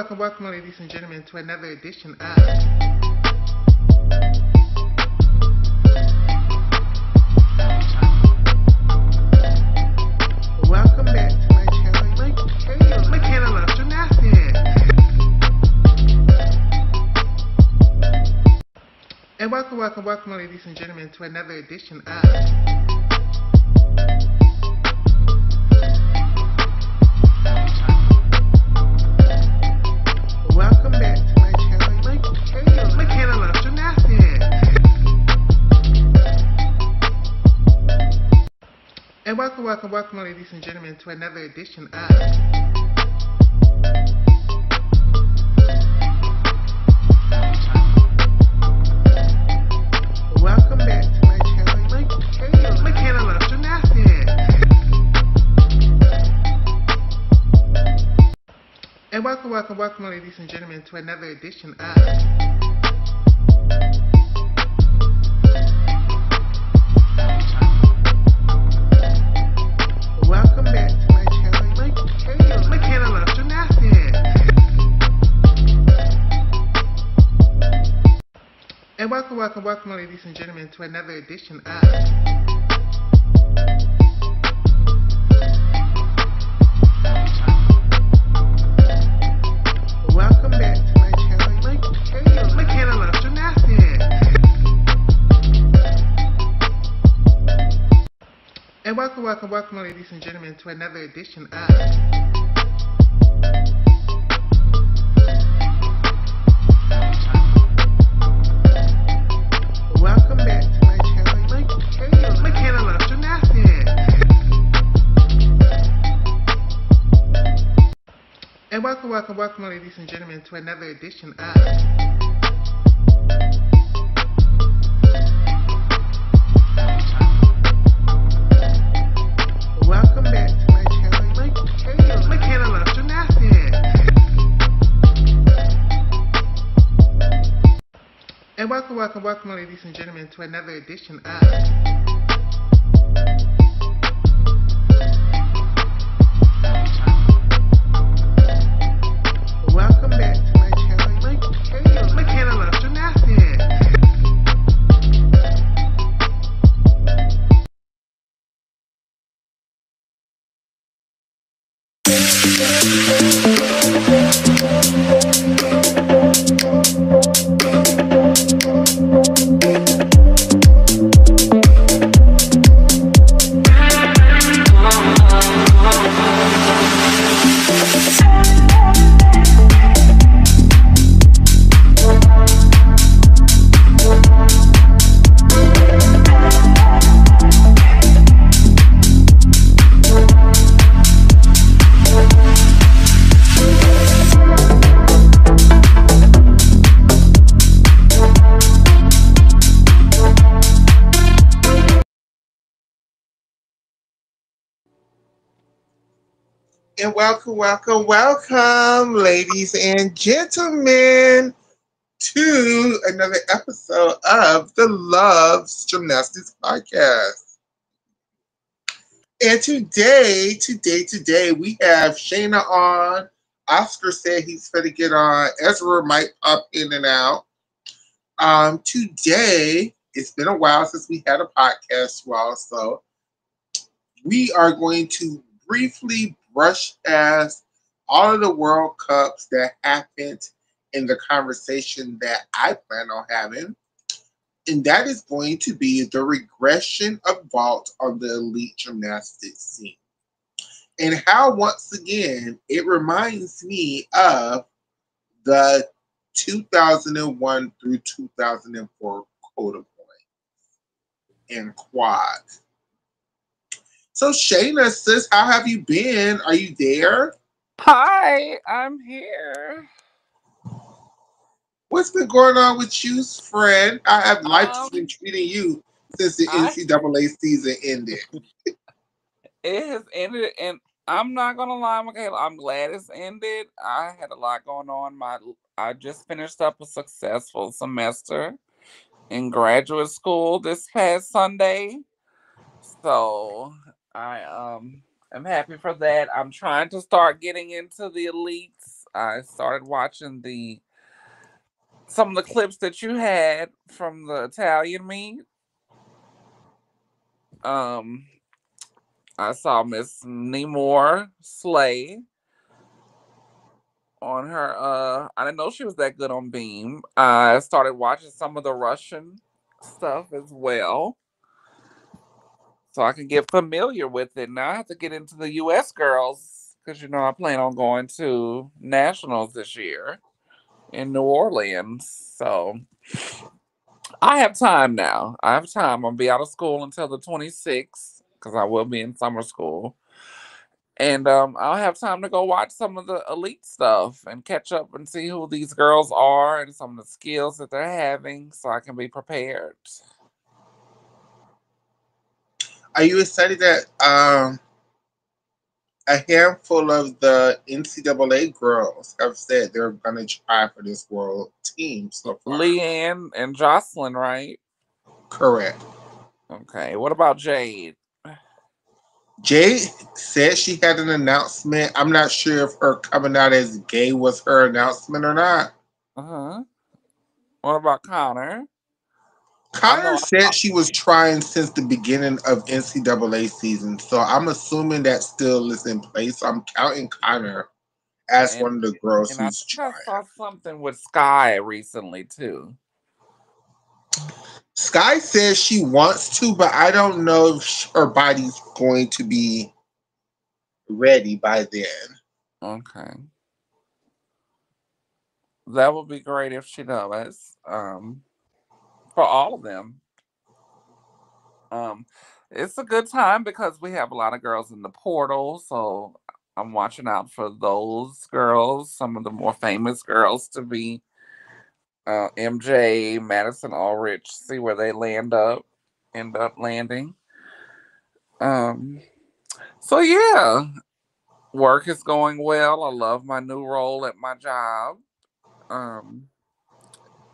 welcome, ladies and gentlemen, to another edition of Welcome back to my channel, my channel of gymnastics. And welcome, ladies and gentlemen, to another edition of Welcome back to my channel, my channel of gymnastics. And welcome, ladies and gentlemen, to another edition of Welcome back to my channel, my channel of gymnastics. And welcome, ladies and gentlemen, to another edition of Welcome back to my channel, my channel of gymnastics. And welcome, ladies and gentlemen, to another edition of Welcome back to my channel of gymnastics. And welcome, ladies and gentlemen, to another edition of Welcome back to my channel of gymnastics. And welcome, ladies and gentlemen, to another edition of Welcome back to my channel of gymnastics. And welcome, ladies and gentlemen, to another edition of Welcome back to my channel of gymnastics. And welcome, ladies and gentlemen, to another episode of the Loves Gymnastics Podcast. And today, we have Shayna on. Oscar said he's going to get on. Ezra might pop in and out. Today, it's been a while since we had a podcast, so we are going to briefly brush past all of the World Cups that happened in the conversation that I plan on having. And that is going to be the regression of vault on the elite gymnastics scene. And how, once again, it reminds me of the 2001 through 2004 quota points and quad. So Shayna, sis, how have you been? Are you there? Hi, I'm here. What's been going on with you, friend? How have life been treating you since the NCAA season ended? It has ended, and I'm not gonna lie, Michaela. I'm glad it's ended. I had a lot going on. I just finished up a successful semester in graduate school this past Sunday, so I am happy for that. I'm trying to start getting into the elites. I started watching the some of the clips that you had from the Italian meet. Um, I saw Miss Nemore Slay on her. I didn't know she was that good on Beam. I started watching some of the Russian stuff as well, so I can get familiar with it. Now I have to get into the U.S. girls because I plan on going to nationals this year in New Orleans. So I have time now. I have time. I'll be out of school until the 26th because I will be in summer school. And I'll have time to go watch some of the elite stuff and catch up and see who these girls are and some of the skills that they're having so I can be prepared. Are you excited that a handful of the NCAA girls have said they're going to try for this world team so far? Leanne and Jocelyn, right? Correct. Okay. What about Jade? Jade said she had an announcement. I'm not sure if her coming out as gay was her announcement or not. Uh huh. What about Connor? I Connor know. said she was trying since the beginning of NCAA season, so I'm assuming that still is in place. So I'm counting Connor as And one of the girls and I who's think I trying. saw something with Sky recently too. Sky says she wants to, but I don't know if her body's going to be ready by then. Okay. That would be great if she does. For all of them. Um, it's a good time because we have a lot of girls in the portal, so I'm watching out for those girls, some of the more famous girls to be MJ, Madison Ulrich, see where they end up landing. Um, so yeah, work is going well. I love my new role at my job. Um,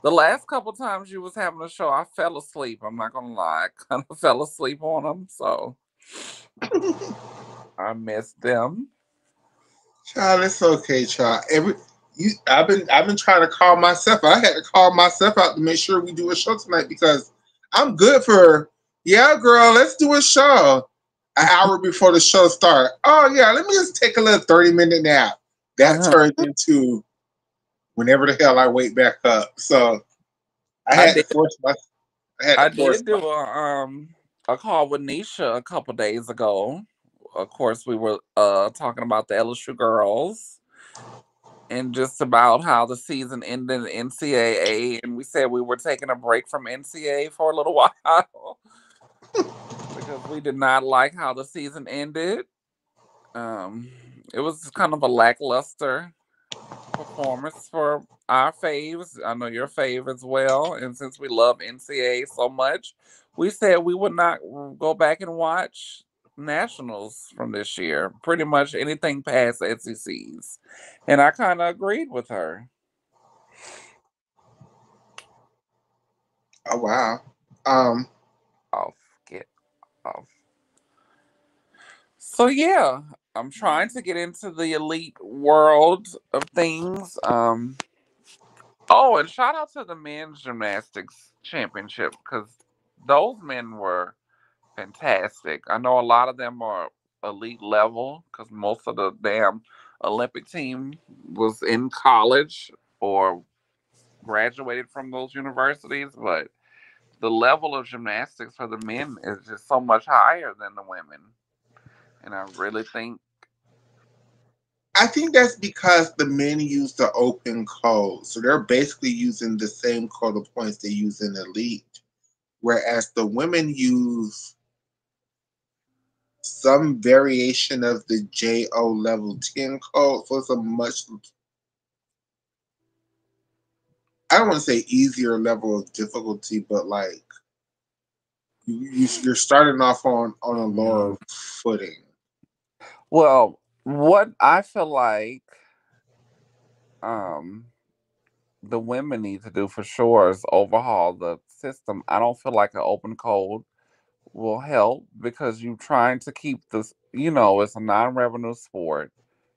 the last couple times you was having a show, I fell asleep. I'm not gonna lie, I kind of fell asleep on them, so I missed them. Child, it's okay, child. I've been trying to call myself. I had to call myself out to make sure we do a show tonight because I'm good for yeah, girl. Let's do a show an hour before the show start. Oh yeah, let me just take a little 30-minute nap. That Uh-huh. turned into whenever the hell I wake back up. So I I had to did. force my. I had to I force did my. do a call with Nisha a couple days ago. Of course, we were talking about the LSU girls and just about how the season ended in NCAA, and we said we were taking a break from NCAA for a little while because we did not like how the season ended. Um, it was kind of a lackluster performance for our faves. I know your fave as well. And since we love NCAA so much, we said we would not go back and watch nationals from this year. Pretty much anything past SECs. And I kind of agreed with her. Oh wow. Um, Off, get off. So yeah, I'm trying to get into the elite world of things. Oh, and shout out to the men's gymnastics championship because those men were fantastic. I know a lot of them are elite level because most of the damn Olympic team was in college or graduated from those universities, but the level of gymnastics for the men is just so much higher than the women. And I really think, I think that's because the men use the open code, so they're basically using the same code of points they use in elite, whereas the women use some variation of the JO level 10 code. So it's a much, I don't want to say easier level of difficulty, but like you're starting off on a lower footing. well, what I feel like um, the women need to do for sure is overhaul the system. I don't feel like an open code will help because you're trying to keep this, it's a non-revenue sport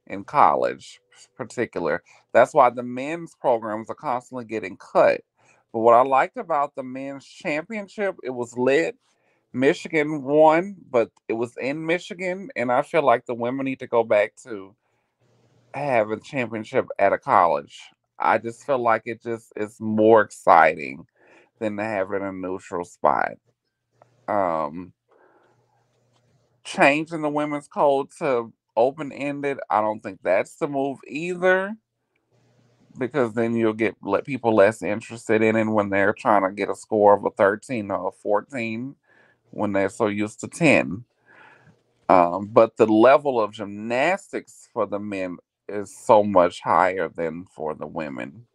in college particular. That's why the men's programs are constantly getting cut. But what I liked about the men's championship, it was lit. Michigan won, but it was in Michigan, and I feel like the women need to go back to have a championship at a college. I just feel like it just is more exciting than to have it in a neutral spot. Um, Changing the women's code to open ended, I don't think that's the move either, because then you'll get let people less interested in it when they're trying to get a score of a 13 or a 14 when they're so used to 10. But the level of gymnastics for the men is so much higher than for the women.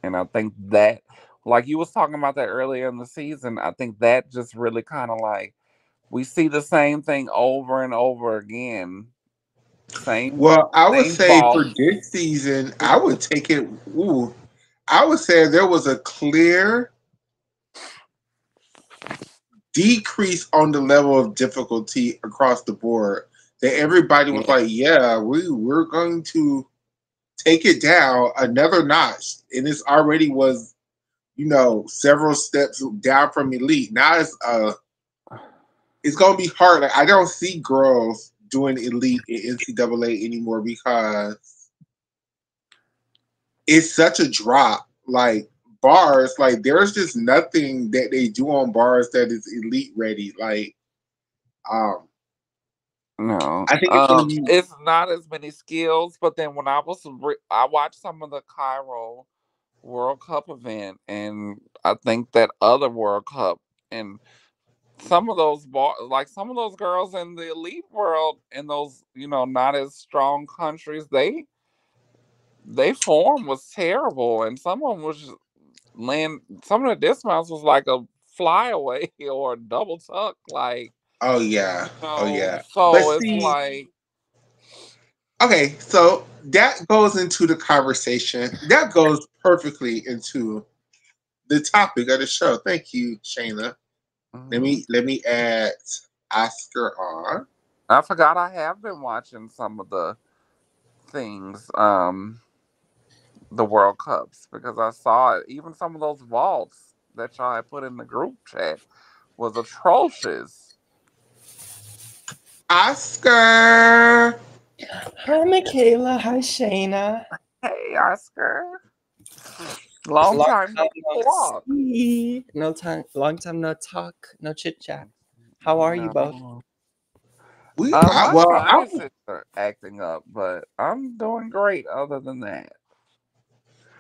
And I think that, like you was talking about that earlier in the season, I think that just really kind of like we see the same thing over and over again. Same Well, I would same say for vault. this season, I would take it. Ooh, I would say there was a clear decrease on the level of difficulty across the board. That everybody was Yeah. like, "Yeah, we're going to take it down another notch," and it's already was several steps down from elite. Now it's gonna be hard. Like I don't see girls doing elite in NCAA anymore because it's such a drop. Like bars, like there's just nothing that they do on bars that is elite ready. Like um, No, I think it's gonna be. it's not as many skills. But then when I watched some of the Cairo World Cup event, and I think that other World Cup, and some of those like some of those girls in the elite world in those not as strong countries, they form was terrible, and some of them was just land. Some of the dismounts was like a flyaway or a double tuck, like Oh yeah, oh yeah. But So it's see, like, okay, so that goes into the conversation. That goes perfectly into the topic of the show. Thank you, Shayna. Let mhm. me let me add Oscar on. I forgot I have been watching some of the things, the World Cups, because I saw it. Even some of those vaults that y'all had put in the group chat was atrocious. Oscar. Hi, Michaela. Hi, Shayna. Hey, Oscar. Long Long time time no no talk. see. No time. Long time no talk. No chit chat. How are you both? No. My Well, sinuses are acting up, but I'm doing great other than that.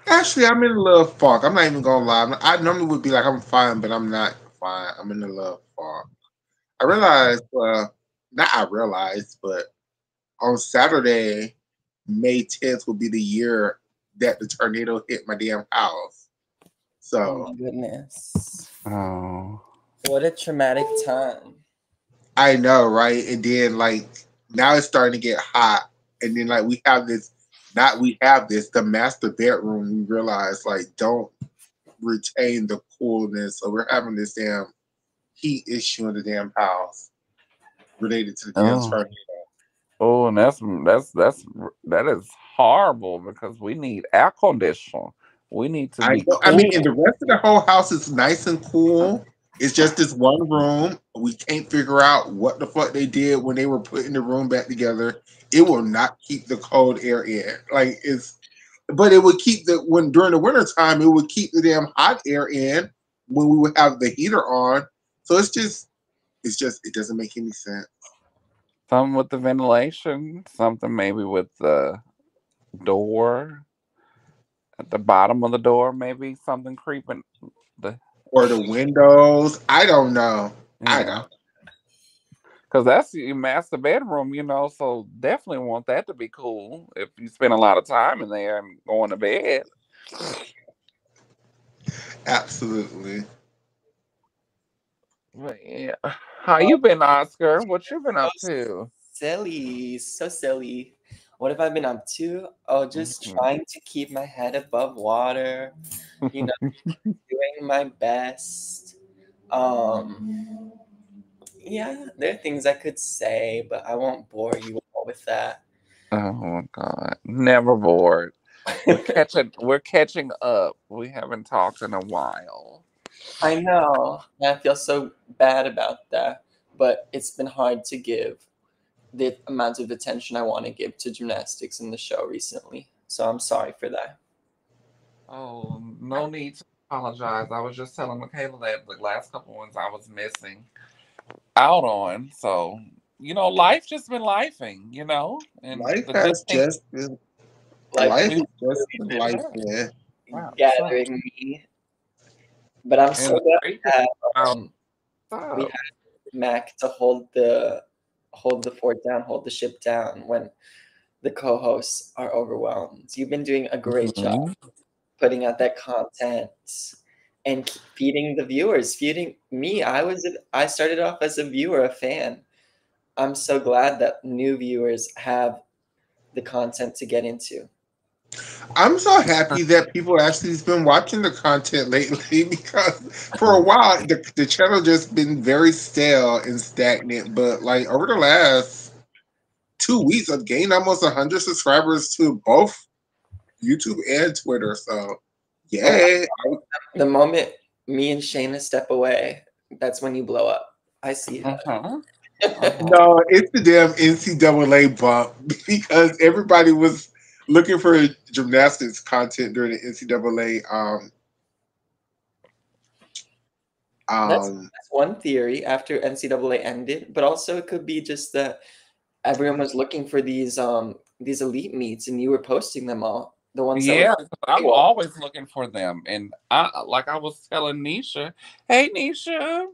actually, I'm in a little fog. I'm not even gonna lie. I normally would be like I'm fine, but I'm not fine. I'm in a little fog. I realized, not I realized, but on Saturday, May 10th will be the year that the tornado hit my damn house. Oh So my goodness. Oh. What a traumatic time. I know, right? And then like now it's starting to get hot, and then like we have this, not we have this, the master bedroom. We realize like don't retain the coolness, so we're having this damn heat issue in the damn house related to the damn Oh. tornado. Oh, and that is horrible because we need air condition. We need to be I mean, cool. and the rest of the whole house is nice and cool. It's just this one room. We can't figure out what the fuck they did when they were putting the room back together. It will not keep the cold air in. Like it's, but it would keep the when during the winter time it would keep the damn hot air in when we would have the heater on. So it doesn't make any sense. Something with the ventilation, something maybe with the door at the bottom of the door, maybe something creeping. The Or the windows. I don't know. I yeah, don't. because that's your master bedroom, So definitely want that to be cool if you spend a lot of time in there and going to bed. Absolutely. But yeah, how Oh, you been, Oscar? What you been so up to? silly. So silly. What have I been up to? Oh, just Mhm. trying to keep my head above water. You know, doing my best. Um, yeah, there are things I could say, but I won't bore you all with that. Oh my God, never bored. We're catching up. We haven't talked in a while. I know. I feel so bad about that, but it's been hard to give the amount of attention I want to give to gymnastics in the show recently. So I'm sorry for that. Oh, no need to apologize. I was just telling Michaela that the last couple ones I was missing out on. So, life just been lifing, and Life the good has thing just been Life life we has just been did life, that. man. Wow. So, gathering me, but I'm and so the glad great we thing have, about um, we stop. have Mac to hold the fort down, hold the ship down when the co-hosts are overwhelmed. You've been doing a great job Mhm. putting out that content and feeding the viewers, feeding me. I started off as a viewer, a fan. I'm so glad that new viewers have the content to get into. I'm so happy that people actually has been watching the content lately because for a while the channel just been very stale and stagnant. But like over the last 2 weeks, I've gained almost 100 subscribers to both YouTube and Twitter. So Oh, yeah, the moment me and Shayna step away, that's when you blow up. I see that. Uh-huh. Uh-huh. no, it's the damn NCAA bump because everybody was looking for gymnastics content during the NCAA That's um that's one theory after NCAA ended, but also it could be just that everyone was looking for these elite meets and you were posting them all. The ones that were Yeah, 'cause I'm paywall. always looking for them. And I was telling Nisha, hey Nisha,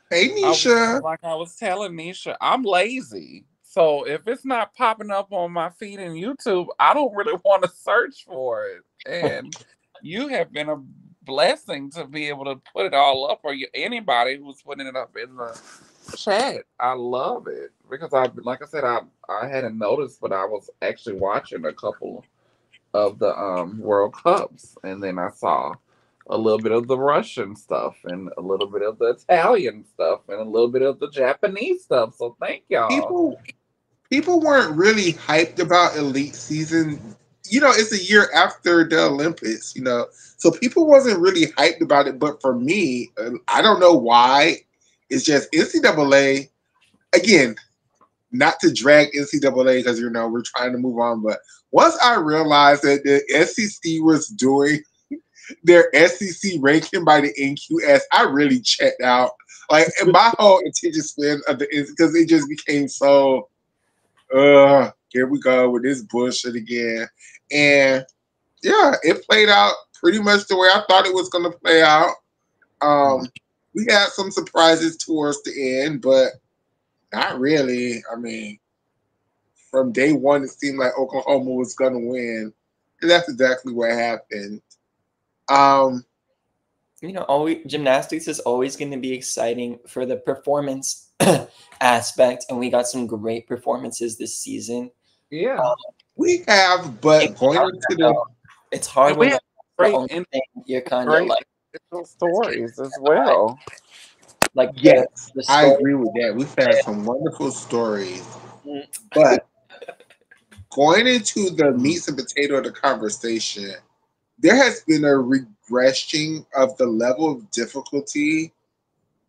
Hey Nisha. I was telling Nisha, I'm lazy. So if it's not popping up on my feed in YouTube, I don't really want to search for it. And you have been a blessing to be able to put it all up, or anybody who's putting it up in the chat. I love it because like I said, I hadn't noticed, but I was actually watching a couple of the World Cups, and then I saw a little bit of the Russian stuff, and a little bit of the Italian stuff, and a little bit of the Japanese stuff. So thank y'all. People people weren't really hyped about elite season. It's a year after the Olympics, so people wasn't really hyped about it. But for me, I don't know why. It's just NCAA again. Not to drag NCAA because we're trying to move on, but once I realized that the SEC was doing their SEC ranking by the NQS, I really checked out. Like, and my whole attention span of the because it just became so here we go with this bullshit again. And yeah, it played out pretty much the way I thought it was going to play out. Hmm. We had some surprises towards the end, but not really. I mean, from day one, it seemed like Oklahoma was going to win, and that's exactly what happened. Um, Always gymnastics is always going to be exciting for the performance aspect, and we got some great performances this season. Yeah, Um, we have, it but going into the it's hard and when we have that's the great only and thing you're kind of great individual stories as behind. well. Like yes, the I story. agree with that. We've had some wonderful stories, but going into the meats and potato of the conversation, there has been a regression of the level of difficulty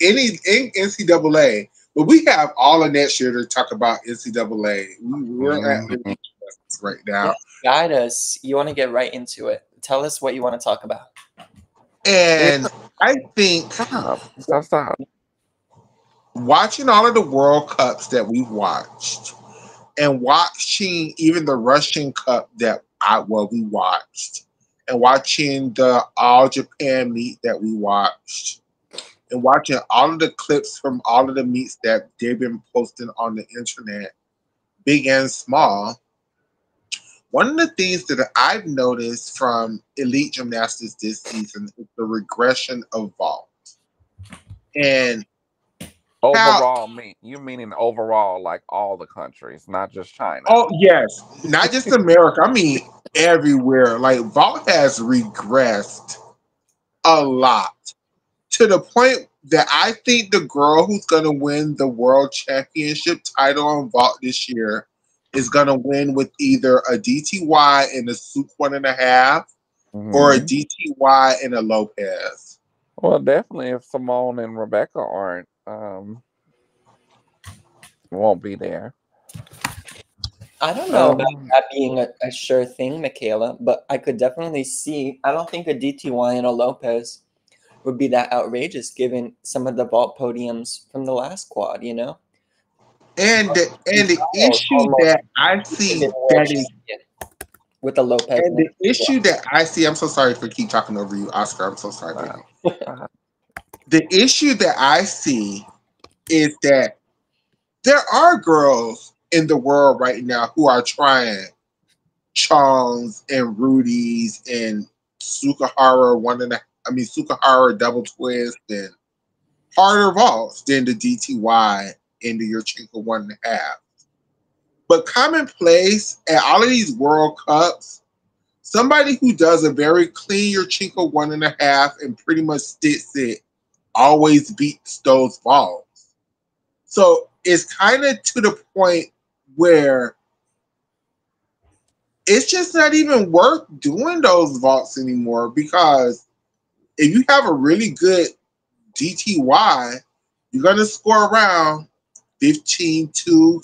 in NCAA. But we have all of next year to talk about NCAA. We're at Mhm. right Yes, now. guide us. You want to get right into it. Tell us what you want to talk about. And I think Stop. watching all of the World Cups that we've watched and watching even the Russian Cup we watched and watching the All Japan meet that we watched and watching all of the clips from all of the meets that they've been posting on the internet, big and small. One of the things that I've noticed from elite gymnastics this season is the regression of vault and how. Overall, you meaning overall, like all the countries, not just China. Oh yes, not just America. I mean everywhere. Like vault has regressed a lot to the point that I think the girl who's going to win the world championship title on vault this year is going to win with either a DTY and a Souk 1.5 or a DTY and a Lopez. Well, definitely if Simone and Rebecca aren't, won't be there. I don't know about that being a sure thing, Michaela, but I could definitely see. I don't think a DTY and a Lopez would be that outrageous given some of the vault podiums from the last quad, you know? And the issue that I see that is with the Lopez. And the issue that I see, I'm so sorry for keep talking over you, Oscar. I'm so sorry. The issue that I see is that there are girls in the world right now who are trying Chong's and Rudi's and Sukahara Sukahara double twist and harder vaults than the DTY and the Yurchenko 1.5. But commonplace at all of these World Cups, somebody who does a very clean Yurchenko 1.5 and pretty much sticks it always beats those vaults. So it's kind of to the point where it's just not even worth doing those vaults anymore, because if you have a really good DTY, you're going to score around 15-2,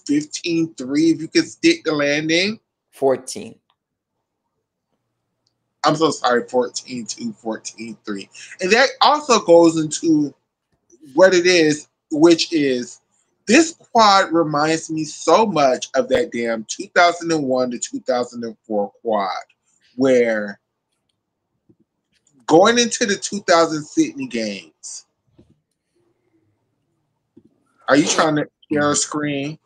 15-3 if you can stick the landing. 14. I'm so sorry, 14-2, 14-3. And that also goes into what it is, which is this quad reminds me so much of that damn 2001 to 2004 quad, where going into the 2000 Sydney Games, are you trying to share a screen?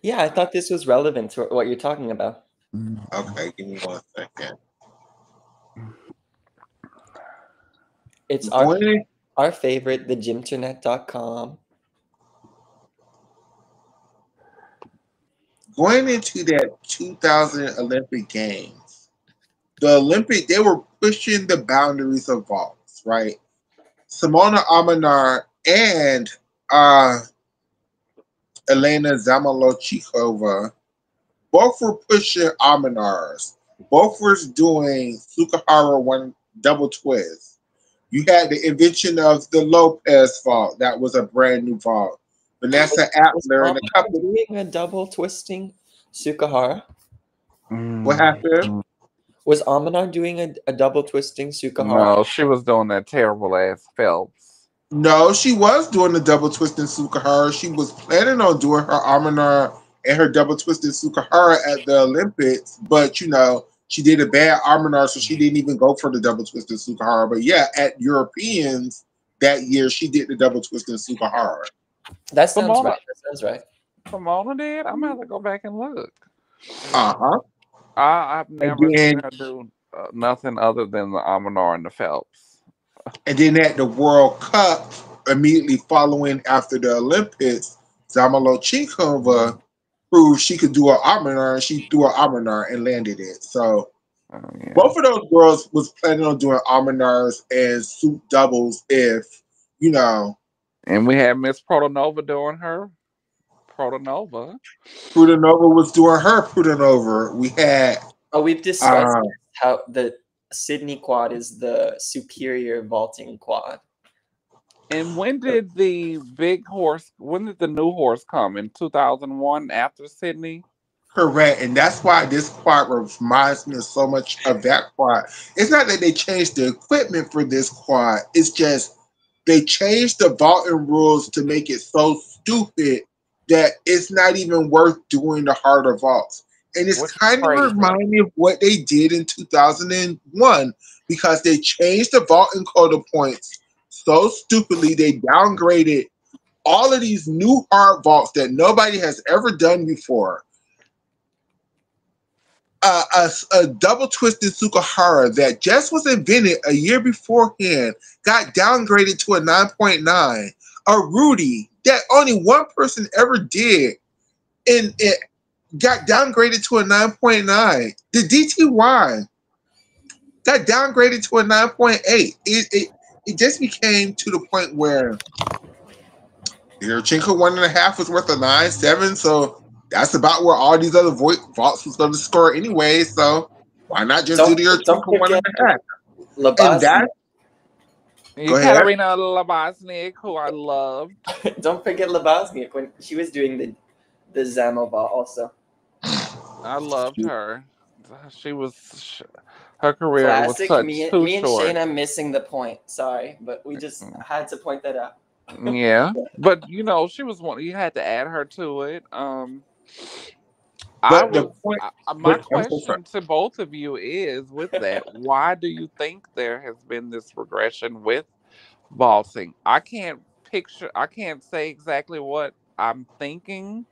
Yeah, I thought this was relevant to what you're talking about. Okay, give me 1 second. It's our favorite, thegymternet.com. Going into that 2000 Olympic Games, they were pushing the boundaries of vaults, right? Simona Amanar and Elena Zamolodchikova both were pushing Amanars. Both were doing Sukahara 1 double twist. You had the invention of the Lopez vault. That was a brand new vault. Vanessa Appler and a couple doing a double twisting Sukahara. What happened? Was Amanar doing a double twisting Sukahara? No, she was doing that terrible ass Phelps. No, she was doing the double twisting Sukahara. She was planning on doing her Amanar and her double twisted Sukahara at the Olympics, but she did a bad Amanar, so she didn't even go for the double twisted Sukahara. But yeah, at Europeans that year, she did the double twisted Sukahara. That sounds right. Pomona did? I'm gonna have to go back and look. I've never seen her do nothing other than the Amanar and the Phelps. And then at the World Cup, immediately following after the Olympics, Zamolodchikova proved she could do an Amanar, and she threw an Amanar and landed it. So both of those girls was planning on doing Amanars and Souk doubles if, And we had Miss Protonova doing her Protonova. Protonova was doing her Protonova. We had... we've discussed how the Sydney quad is the superior vaulting quad. And when did the new horse come? In 2001 after Sydney? Correct. And that's why this quad reminds me so much of that quad. It's not that they changed the equipment for this quad. It's just they changed the vaulting rules to make it so stupid that it's not even worth doing the harder vaults. And it's kind of reminding me of what they did in 2001, because they changed the vaulting quota points so stupidly. They downgraded all of these new hard vaults that nobody has ever done before. A double twisted Sukahara that just was invented a year beforehand got downgraded to a 9.9. A Rudi that only one person ever did, and it got downgraded to a 9.9. The DTY got downgraded to a 9.8. It just became to the point where Yurchenko 1.5 was worth a 9.7, so that's about where all these other vaults was going to score anyway. So why not just do your Don't triple one forget and a half? And Labasnik. that, go ahead. Katarina Labasnik, who I loved. Don't forget Labasnik when she was doing the Zamova also. I loved her. She was her career was Classic. too Me and short. Shayna missing the point. Sorry, but we just had to point that out. Yeah, but she was one. You had to add her to it. I But the was. point, My but I'm so sorry. question to both of you is, with that, why do you think there has been this regression with vaulting? I can't picture. I can't say exactly what I'm thinking,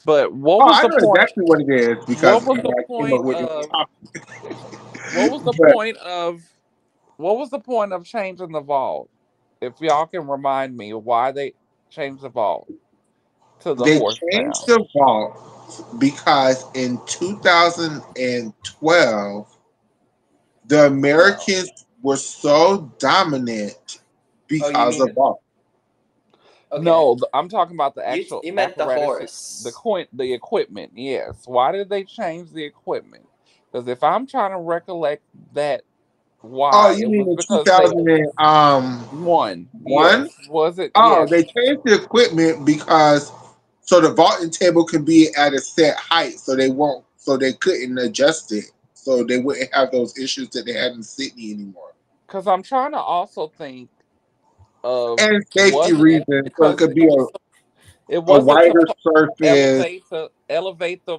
but what Oh, was I the know point? exactly what it is What because was the I came up point with this of? topic. What was the But point of? What was the point of changing the vault? If y'all can remind me why they changed the vault to the they horse changed now. the vault because in 2012, the No. Americans were so dominant Oh, you because mean of vault. No, okay? I'm talking about the actual You meant the apparatus, horse. the equipment. Yes. Why did they change the equipment? Because if I'm trying to recollect that, Oh, why you it mean was in because they 2001? won. Yes. Was it? Oh, Yes. they changed the equipment because so the vaulting table can be at a set height, so they couldn't adjust it, so they wouldn't have those issues that they had in Sydney anymore. Because I'm trying to also think of, And safety wasn't it reasons, so it because could be it a wasn't wider supposed surface. to elevate the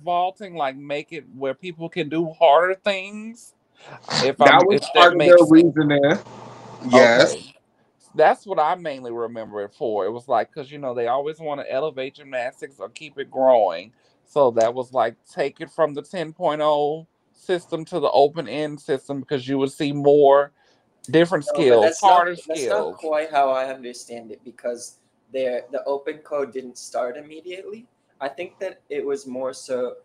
vaulting, like make it where people can do harder things. That was If part that of their makes sense. reasoning. Yes. Okay. That's what I mainly remember it for. It was like because they always want to elevate gymnastics or keep it growing. So that was like take it from the 10.0 system to the open end system because you would see more different No, but skills, harder that's not skills. quite how I understand it because the open code didn't start immediately. I think that it was more so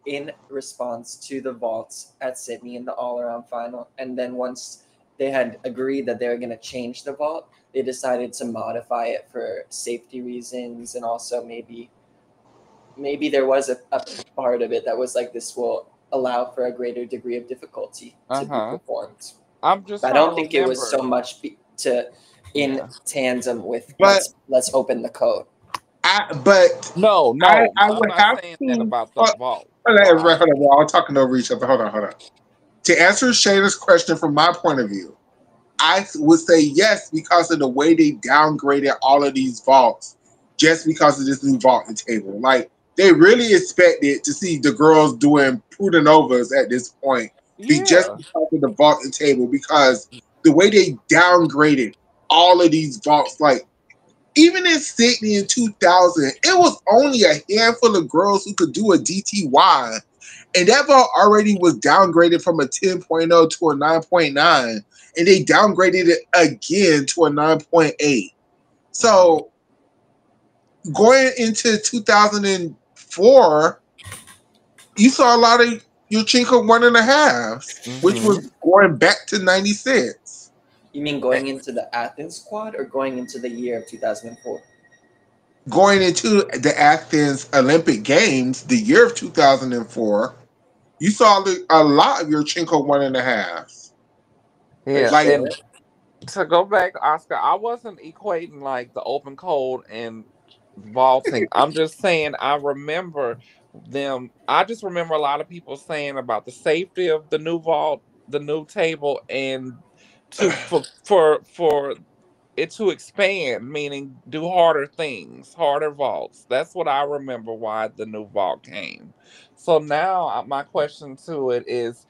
in response to the vaults at Sydney in the all around final. And then once they had agreed that they were going to change the vault, they decided to modify it for safety reasons. And also maybe there was a part of it that was like this will allow for a greater degree of difficulty Uh to be huh. performed. I'm just I trying don't to think it was so remember. much to in Yeah. tandem with But let's open the code. No, I no, I I'm would not have saying that to. about the Hold vault. on, Why? hold on. We're all talking over each other. Hold on. To answer Shayna's question from my point of view, I would say yes because of the way they downgraded all of these vaults, just because of this new vaulting table. Like they really expected to see the girls doing Prudenovas at this point, be just Yeah. because of the vaulting table. Because the way they downgraded all of these vaults, like even in Sydney in 2000, it was only a handful of girls who could do a DTY. And that vault already was downgraded from a 10.0 to a 9.9. And they downgraded it again to a 9.8. Mhm. So going into 2004, you saw a lot of Yurchenko one and a halves, which was Mhm. going back to 96. You mean going into the Athens squad or going into the year of 2004? Going into the Athens Olympic Games, the year of 2004, you saw a lot of your Chinko one and a halves. For Yeah, Like, and sure. to go back, Oscar, I wasn't equating like the open code and vaulting. I'm just saying I remember them. I just remember a lot of people saying about the safety of the new vault, the new table, and to for it to expand, meaning do harder things, harder vaults. That's what I remember why the new vault came. So now my question to it is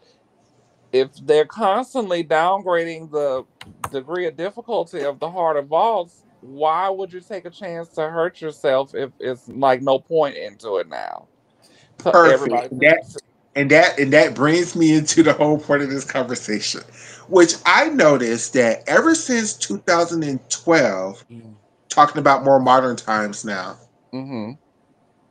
if they're constantly downgrading the degree of difficulty of the harder vaults, why would you take a chance to hurt yourself if it's like no point into it now? So perfect. everybody, And that brings me into the whole point of this conversation, which I noticed that ever since 2012, talking about more modern times now, mm-hmm.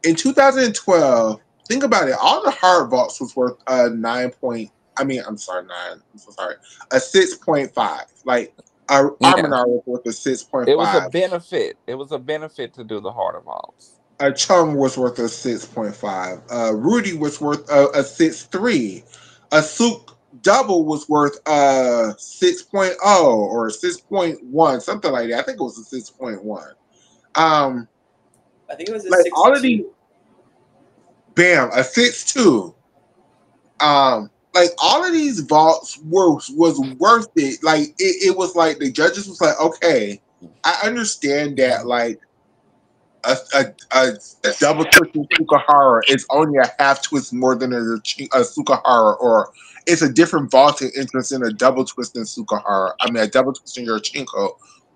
in 2012, think about it, all the hard vaults was worth a 9 point, I mean, I'm sorry, 9, I'm so sorry, a 6.5. Like, a Yeah, Arminar was worth a it was a 6.5. benefit. It was a benefit to do the harder vaults. A Chung was worth a 6.5. Rudi was worth a 6.3. A Suk double was worth 6.0 or 6.1, something like that. I think it was a 6.1. Um, I think it was a like all of 6-2. these, bam, a 6.2. Like all of these vaults was worth it. Like it was like the judges was like, okay, I understand that like a double twist in Sukahara is only a half twist more than a Sukahara, or it's a different vaulting entrance in a double twist in Sukahara. I mean, a double twist in your Chinko,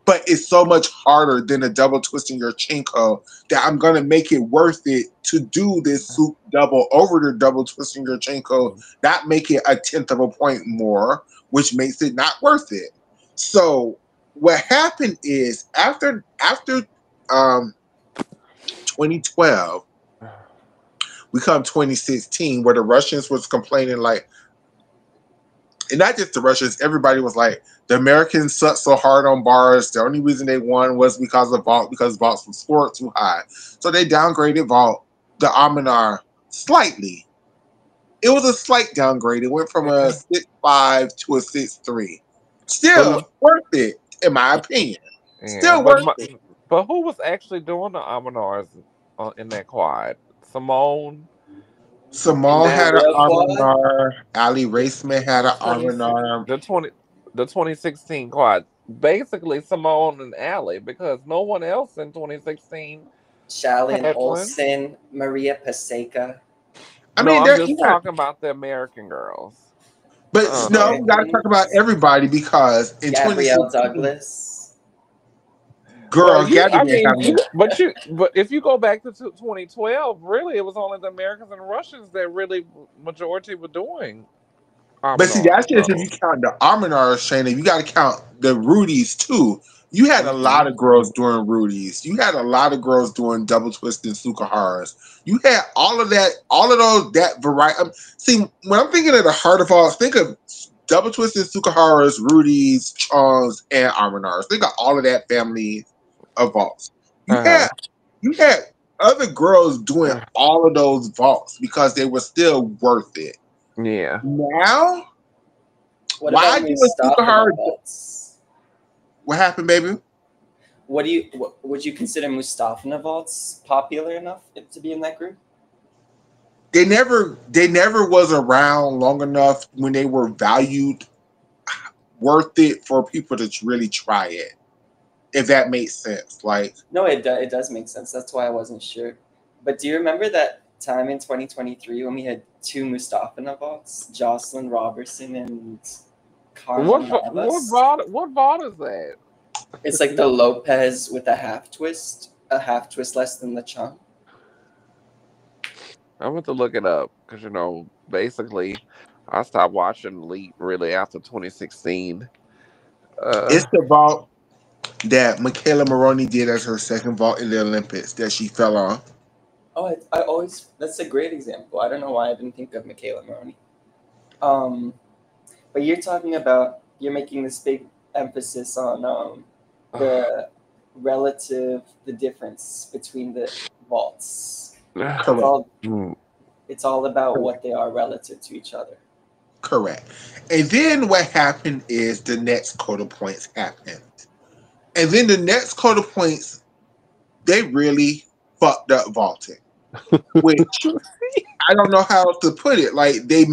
but it's so much harder than a double twist in your Chinko that I'm gonna make it worth it to do this Suk double over the double twist in your Chinko, not make it a tenth of a point more, which makes it not worth it. So what happened is after um 2012, we come 2016, where the Russians was complaining like, and not just the Russians, everybody was like, the Americans sucked so hard on bars. The only reason they won was because of Vault, because Vaults was scored too high. So they downgraded Vault, the Aminar, slightly. It was a slight downgrade. It went from a 6.5 to a 6.3. Still worth it, in my opinion. Yeah, Still worth it. but who was actually doing the Amanars in that quad? Simone. Simone In the had an real quad, Arminar. Ali The Raceman had an 26 Arminar. the 20 the 2016 quad. Basically Simone and Allie, because no one else in 2016 Shalyn had one. Olsen, Maria Paseka, I No, mean, I'm there, just yeah, talking about the American girls. but no, we got to talk about Americans, everybody because in Gabrielle 2016, Douglas. Well, girl, Gabby didn't have no. but if you go back to 2012, really, it was only the Americans and Russians that really majority were doing But see, Amanars. that's just if you count the Arminars, Shayna. You got to count the Rudies too. You had a lot of girls doing Rudies. You had a lot of girls doing double twist and Sukaharas. You had all of that, all of those, that variety. See, when I'm thinking of the heart of all, think of double twist and Sukaharas, Rudies, Chongs, and Arminars. Think of all of that family of vaults. You Uh had you had other girls doing huh. all of those vaults because they were still worth it. Yeah. Now, What why about do a Mustafa Sukahara? vaults? What happened, baby? Would you consider Mustafa vaults popular enough to be in that group? They never was around long enough when they were valued worth it for people to really try it. If that makes sense, like No, it does make sense. That's why I wasn't sure. But do you remember that time in 2023 when we had two Mustafa vaults, Jocelyn Robertson and Karma Navas? What vault is that? It's like the Lopez with a half twist less than the Chung. I'm going to look it up because basically, I stopped watching Elite really after 2016. it's the vault that Michaela Maroney did as her second vault in the Olympics that she fell on. Oh, I always that's a great example. I don't know why I didn't think of Michaela Maroney. Um, but you're making this big emphasis on the the difference between the vaults. It's Correct. all Hmm. it's all about Correct. what they are relative to each other. Correct. And then what happened is the next quota points happened. And then the next quota points, they really fucked up vaulting. Which I don't know how to put it. Like they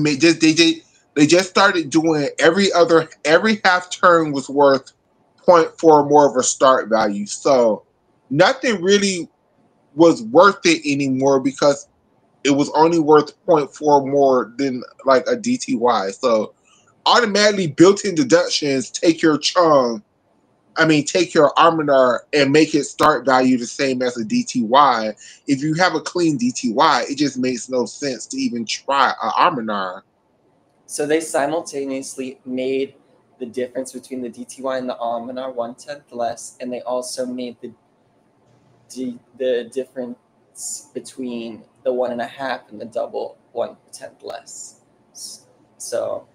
just started doing every half turn was worth zero point 0.4 more of a start value. So nothing really was worth it anymore because it was only worth zero point 0.4 more than like a DTY. So automatically built-in deductions take your Arminar and make it start value the same as a DTY. If you have a clean DTY, it just makes no sense to even try an Arminar. So they simultaneously made the difference between the DTY and the Almanar 1/10 less, and they also made the difference between the 1.5 and the double 1/10 less. So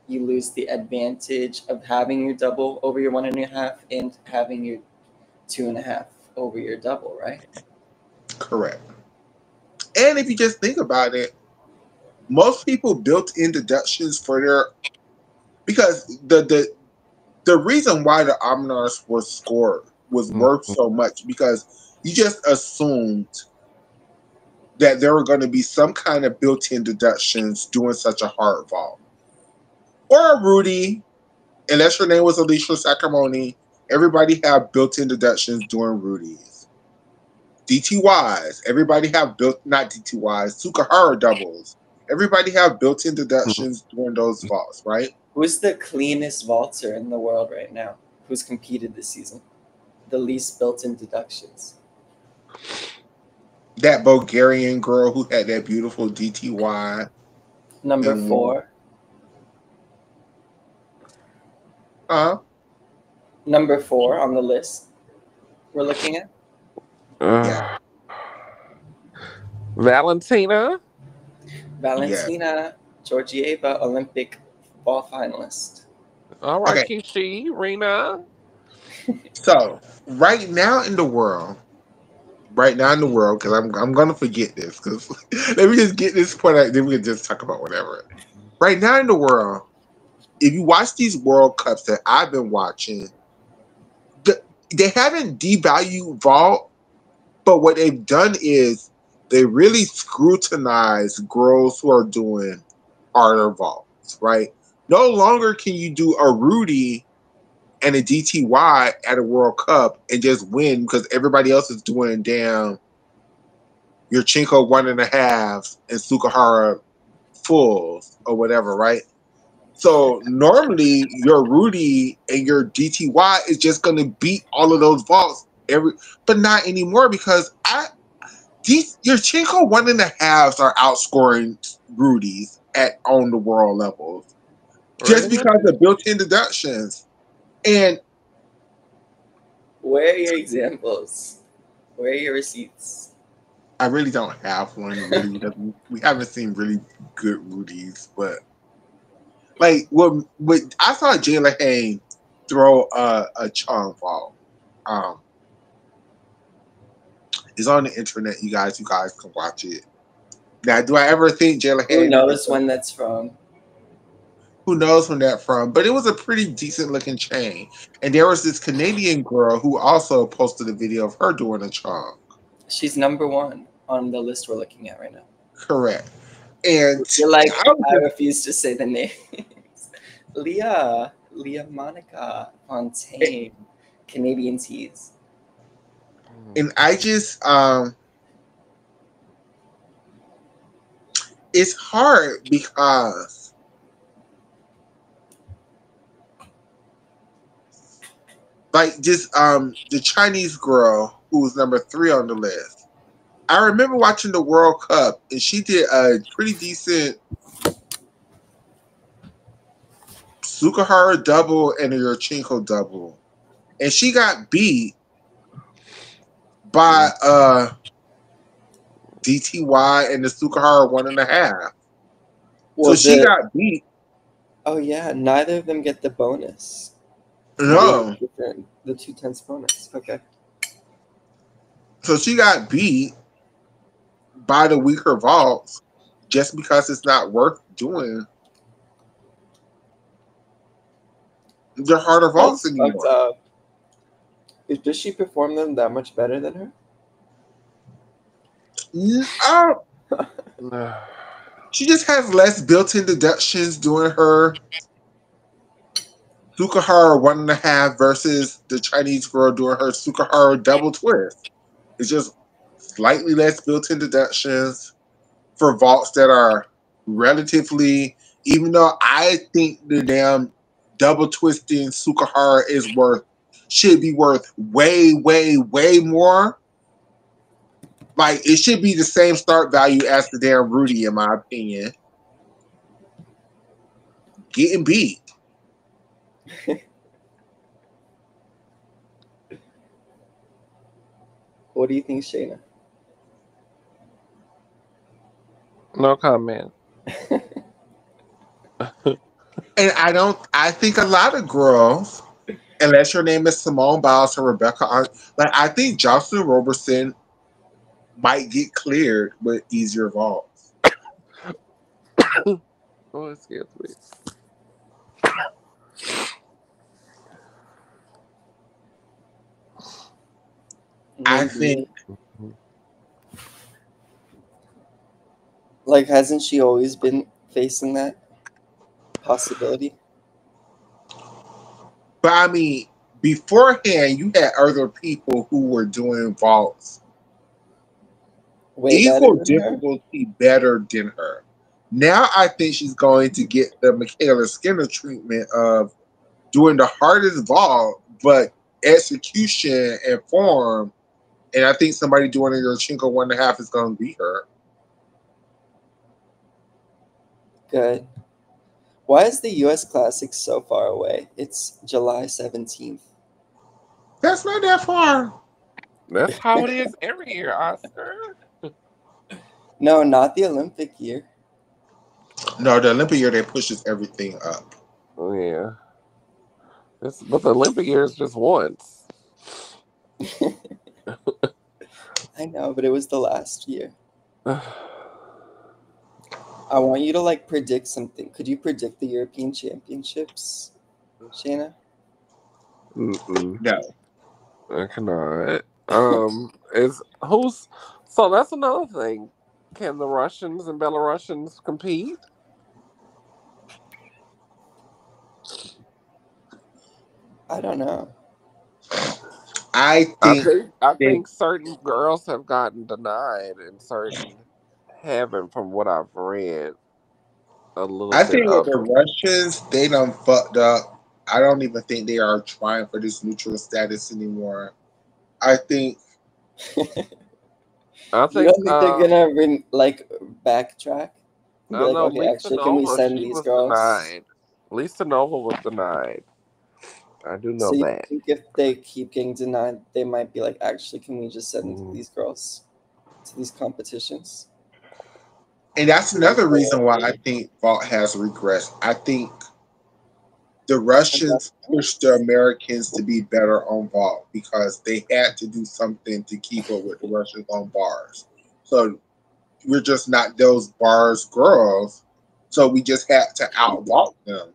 you lose the advantage of having your double over your 1.5 and having your 2.5 over your double, right? Correct. And if you just think about it, most people built in deductions for their because the reason why the Omnars was scored was worth so much because you just assumed that there were going to be some kind of built-in deductions doing such a hard vault. Or a Rudi, unless your name was Alicia Sacramone, everybody have built-in deductions doing Rudies. DTYs, everybody have built not DTYs, Sukahara doubles. Everybody have built-in deductions doing those vaults, right? Who's the cleanest vaulter in the world right now? Who's competed this season? The least built-in deductions. That Bulgarian girl who had that beautiful DTY. Number 4. Number 4 on the list we're looking at. Yeah. Valentina, Georgieva, Olympic ball finalist. All right, Okay. Kishi, Rena. So right now in the world, because I'm gonna forget this, because let me just get this point out, then we can just talk about whatever. Right now in the world, if you watch these World Cups that I've been watching, they haven't devalued vault, but what they've done is they really scrutinize girls who are doing harder vaults, right? No longer can you do a Rudi and a DTY at a World Cup and just win because everybody else is doing damn your Chinko 1.5 and Sukahara fulls or whatever, right? So normally your Rudi and your DTY is just going to beat all of those vaults but not anymore because your Chinko 1.5s are outscoring Rudis on the world levels just because of built-in deductions. And where are your examples? Where are your receipts? I really don't have one really because we haven't seen really good Rudis, but like what I saw Jayla Hayne throw a charm vault. It's on the internet, you guys can watch it. Now, do I ever think Jayla Hayne? Who knows when that's from? Who knows when that's from? But it was a pretty decent looking chain. And there was this Canadian girl who also posted a video of her doing a charm. She's number 1 on the list we're looking at right now. Correct. And I refuse to say the names. Leah Monica Fontaine, Canadian tees. And I just it's hard because like just the Chinese girl who was number 3 on the list. I remember watching the World Cup and she did a pretty decent Sukahara double and a Yurchenko double. And she got beat by DTY and the Sukahara 1.5. So she got beat. Oh yeah, neither of them get the bonus. No. The 2/10 bonus. Okay. So she got beat by the weaker vaults just because it's not worth doing the harder vaults anymore. Does she perform them that much better than her? She just has less built-in deductions doing her Sukahara 1.5 versus the Chinese girl doing her Sukahara double twist. It's just slightly less built-in deductions for vaults that are relatively, even though I think the damn double twisting Sukahara should be worth way, way, way more. Like, it should be the same start value as the damn Rudi, in my opinion. Getting beat. What do you think, Shayna? No comment. And I think a lot of girls, unless your name is Simone Biles or Rebecca, I think Jocelyn Robertson might get cleared with easier vaults. Oh, excuse me. I Maybe. think Like, hasn't she always been facing that possibility? But I mean, beforehand, you had other people who were doing vaults Way better equal than her? difficulty better than her. Now I think she's going to get the Michaela Skinner treatment of doing the hardest vault, but execution and form. And I think somebody doing it your Chinko 1.5 is going to beat her. Good. Why is the US Classic so far away? It's July 17th. That's not that far. That's how it is every year, Oscar. No, not the Olympic year. No, the Olympic year they pushes everything up. Oh, yeah. But the Olympic year is just once. I know, but it was the last year. I want you to like predict something. Could you predict the European Championships, Shayna? No. I cannot. Is who's so that's another thing. Can the Russians and Belarusians compete? I don't know. I think I they, think certain girls have gotten denied and certain haven't from what I've read a little I bit think with of the it. Russians, they done fucked up. I don't even think they are trying for this neutral status anymore. I think I You think don't think they're gonna like backtrack and be I like, know okay, Lisa actually, can we Nova, send she these was girls? denied. Lisa Nova was denied. I do know So you that. think if they keep getting denied, they might be like, actually, can we just send Mm. these girls to these competitions? and that's another reason why I think Vault has regressed. I think the Russians pushed the Americans to be better on Vault because they had to do something to keep up with the Russians on bars. So we're just not those bars girls. So we just had to outvault them.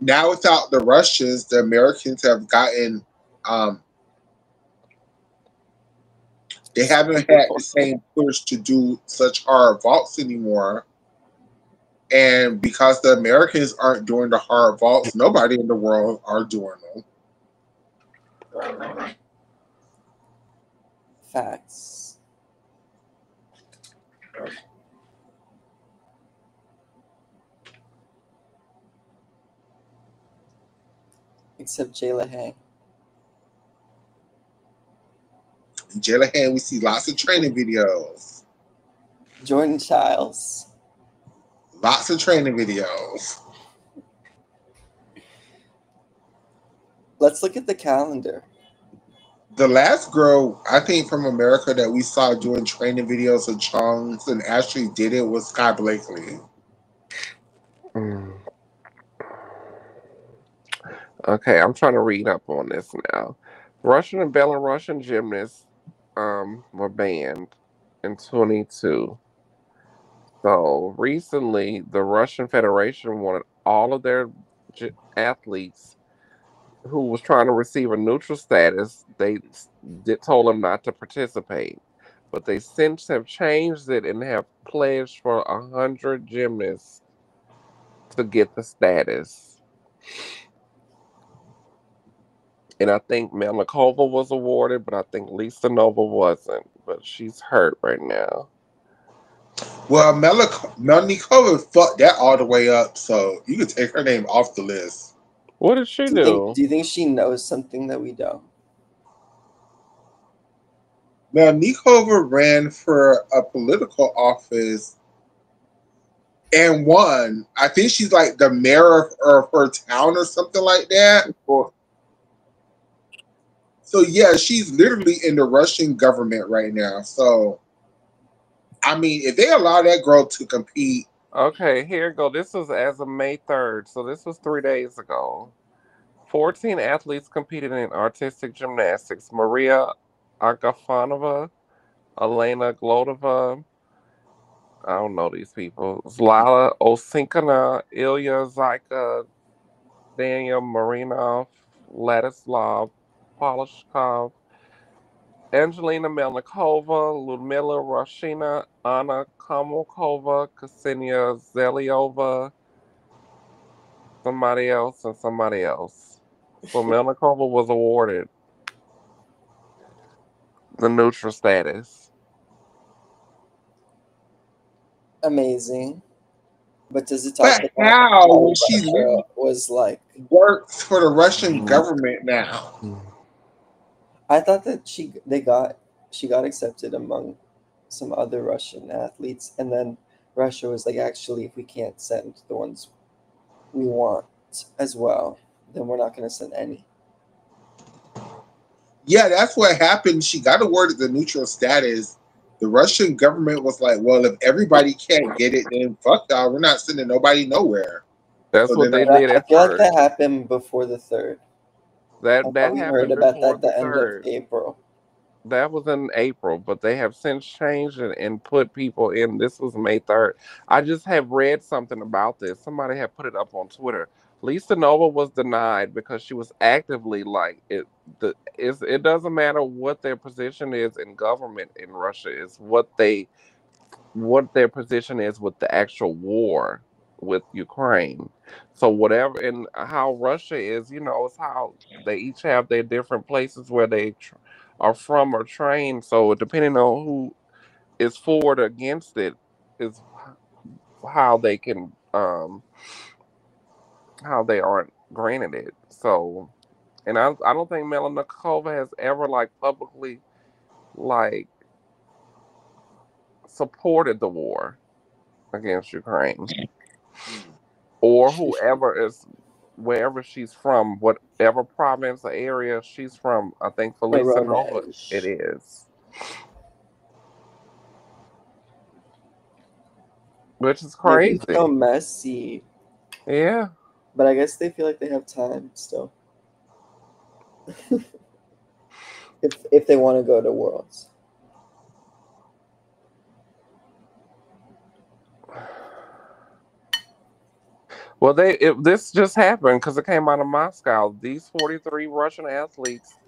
Now without the Russians, the Americans have gotten they haven't had the same push to do such hard vaults anymore. And because the Americans aren't doing the hard vaults, nobody in the world are doing them. Facts. Except Jayla Hay. In Jaylahan, we see lots of training videos. Jordan Childs. Lots of training videos. Let's look at the calendar. The last girl, I think, from America that we saw doing training videos of Chong's and actually did it was Sky Blakely. Mm. Okay, I'm trying to read up on this now. Russian and Belarusian gymnasts were banned in 22. So recently, the Russian Federation wanted all of their athletes who was trying to receive a neutral status. They told them not to participate, but they since have changed it and have pledged for 100 gymnasts to get the status. And I think Melnikova was awarded, but I think Lisa Nova wasn't. But she's hurt right now. Well, Melnikova fucked that all the way up, so you could take her name off the list. What did she Do you think? do? Do you think she knows something that we don't? Melnikova ran for a political office and won. I think she's like the mayor of her town or something like that. So yeah, she's literally in the Russian government right now. So I mean, if they allow that girl to compete, Okay, here you go. This was as of May 3rd, so this was 3 days ago. 14 athletes competed in artistic gymnastics. Maria Agafonova, Elena Glotova. I don't know these people. Zlala Osinkina, Ilya Zyka, Daniel Marinov, Ladislav Polishkov, Angelina Melnikova, Ludmila Rashina, Anna Komolkova, Ksenia Zeliova, somebody else, and somebody else. So Melnikova was awarded the neutral status. Amazing. But does it talk But about how how when she Russia literally was like? works for the Russian government now? I thought that she got accepted among some other Russian athletes, and then Russia was like, actually, if we can't send the ones we want as well, then we're not going to send any. Yeah, that's what happened. She got awarded the neutral status. The Russian government was like, well, if everybody can't get it, then fuck y'all. We're not sending nobody nowhere. That's So what then they But did I at feel like that first. happened before the third. I thought That we heard happened about that before at the the end of third. April. That was in April, but they have since changed it and put people in. This was May 3rd. I just have read something about this. Somebody had put it up on Twitter. Lisa Nova was denied because she was actively like it. It doesn't matter what their position is in government in Russia. It's what their position is with the actual war with Ukraine. So whatever and how Russia is, it's how they each have their different places where they are from or trained. So depending on who is for or against it is how they can how they aren't granted it. So and I don't think Melanikova has ever like publicly like supported the war against Ukraine. Or whoever is wherever she's from, whatever province or area she's from. I think Felisa Nova it Voronezh. is, which is Maybe it's crazy. so messy. Yeah. But I guess they feel like they have time still. If they want to go to Worlds. Well, this just happened because it came out of Moscow. These 43 Russian athletes,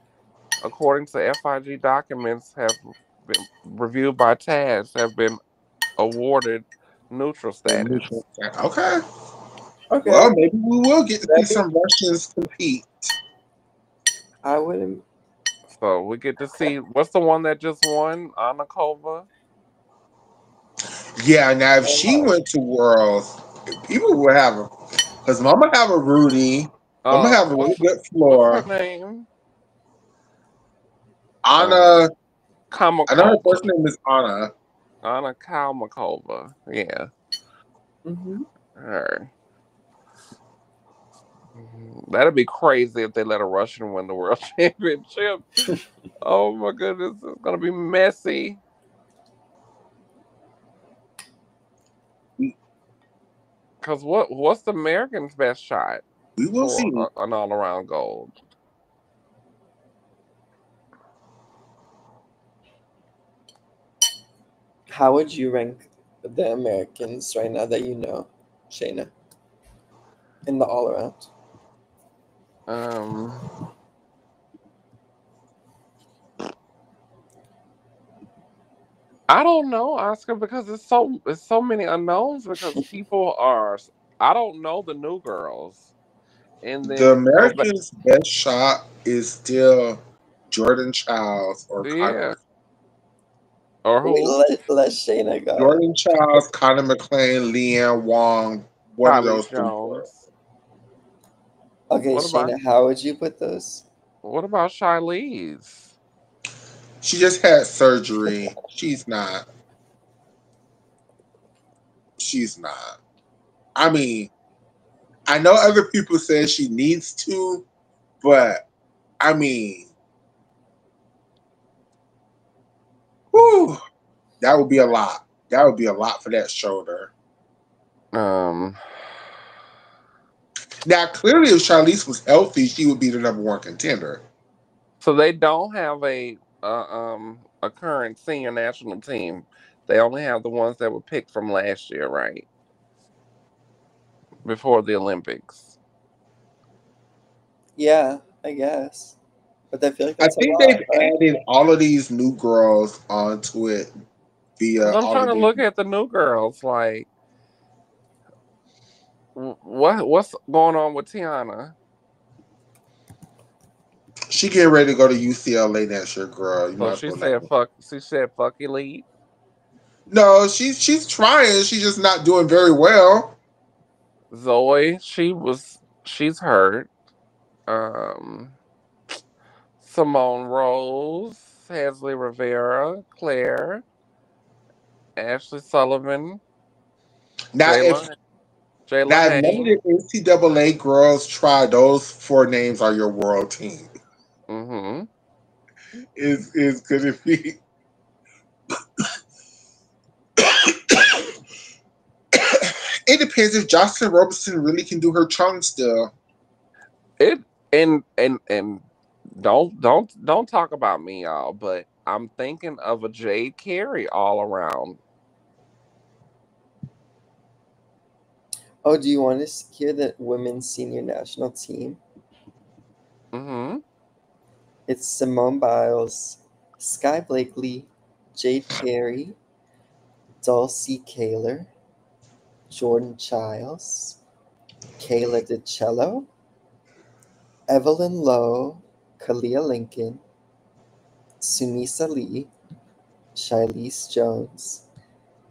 according to FIG documents, have been reviewed by TASS, have been awarded neutral status. Okay. Okay. Well, maybe we will get to see That'd be, some Russians compete. I wouldn't. So we get to see what's the one that just won, Anakova. Yeah, now if she went to Worlds, people would have a because Mama have a Rudi. Mama have a really good What's her floor. name? Anna, I know her Kamakova. first name is Anna. Anna Kalmakova. Yeah. Mm-hmm. Her. That'd be crazy if they let a Russian win the world championship. Oh my goodness, it's gonna be messy. Cause what's the Americans' best shot We will for see. an all around gold? How would you rank the Americans right now that you know, Shayna, in the all around? I don't know, Oscar, because it's so many unknowns. Because people are, I don't know the new girls, and The then go back. Americans' best shot is still Jordan Childs or Connor. Yeah, or Wait, who? let Shayna go. Jordan Childs, Connor McClain, Leanne Wong. One of Kylie those three girls. Jones. Okay, What about Shayna, how would you put those? Shiley's? She just had surgery. She's not. She's not. I mean, I know other people say she needs to, but I mean, whew, that would be a lot. That would be a lot for that shoulder. Um, Now, clearly, if Charlize was healthy, she would be the number one contender. so they don't have a a current senior national team. They only have the ones that were picked from last year, right? Before the Olympics. Yeah, I guess. But I feel like I that's a think lot, they've right? added all of these new girls onto it via Because I'm all trying of to these. look at the new girls. Like, what's going on with Tiana? She getting ready to go to UCLA next year, girl. You So might as she well said, know. "Fuck." She said, "Fuck elite." No, she's trying. She's just not doing very well. Zoe, she's hurt. Um, Simone Rose, Hazley Rivera, Claire, Ashley Sullivan, Now, if Jayla now if none of Haynes. the NCAA girls try, those four names are your world team. Mm-hmm. Is gonna be. It depends if Jocelyn Robertson really can do her chung still. It and don't talk about me, y'all. But I'm thinking of a Jade Carey all around. Oh, do you want to hear the women's senior national team? Mm-hmm. It's Simone Biles, Sky Blakely, Jade Carey, Dulcie Kaler, Jordan Childs, Kayla DiCello, Evelyn Lowe, Kalia Lincoln, Sunisa Lee, Shilese Jones,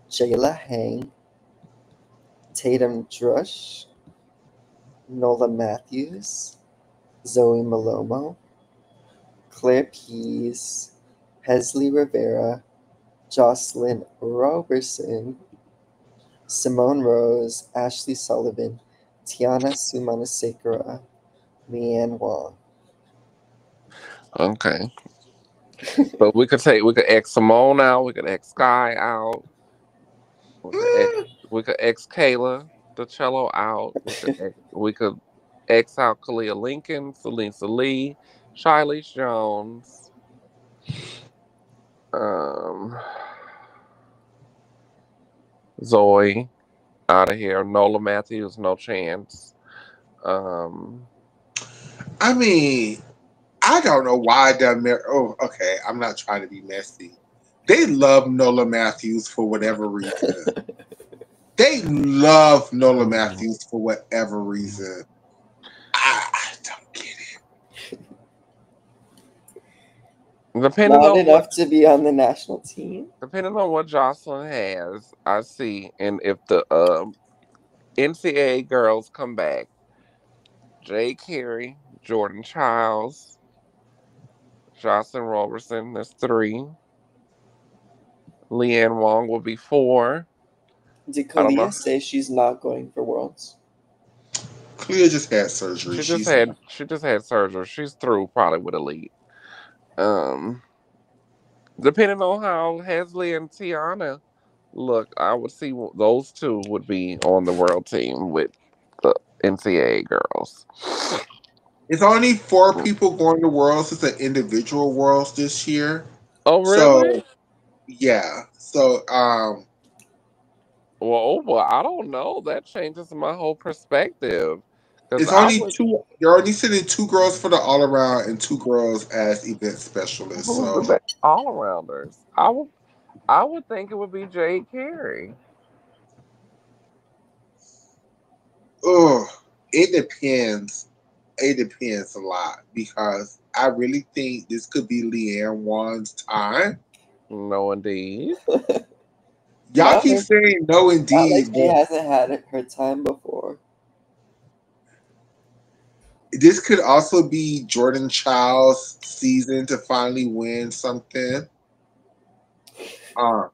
Jayla Hang, Tatum Drush, Nola Matthews, Zoe Malomo, Claire Pease, Hesley Rivera, Jocelyn Robertson, Simone Rose, Ashley Sullivan, Tiana Sumanasekara, Leanne Wong. Okay. So we could X Simone out. We could X Sky out. We could X Mm, we could X Kayla the cello out. We could X out Kalia Lincoln, Celine Lee, Shilese Jones. Um, Zoe out of here. Nola Matthews, no chance. Um, I mean, I don't know why the Oh, okay. I'm not trying to be messy. They love Nola Matthews for whatever reason. They love Nola Matthews for whatever reason. I don't get it. depending Not on what enough to be on the national team. depending on what Jocelyn has, I see, and if the NCAA girls come back, Jay Carey, Jordan Childs, Jocelyn Robertson, that's three. Leanne Wong will be four. Did I don't know. Kalia say she's not going for Worlds? Clea just had surgery. She's She just had surgery. She's through probably with elite. Um, Depending on how Hesley and Tiana look, I would see those two would be on the world team with the NCAA girls. It's only four people going to Worlds. It's an individual Worlds this year. Oh, really? So yeah. So Well, I don't know. That changes my whole perspective. Because it's I only would. two. They're only sending two girls for the all around and two girls as event specialists. Who's the So best all arounders? I would think it would be Jade Carey. oh, it depends. It depends a lot because I really think this could be Leanne Wan's time. No, indeed. Y'all Not, keep her, saying no, not like indeed, she but hasn't had her time before. this could also be Jordan Child's season to finally win something. Um,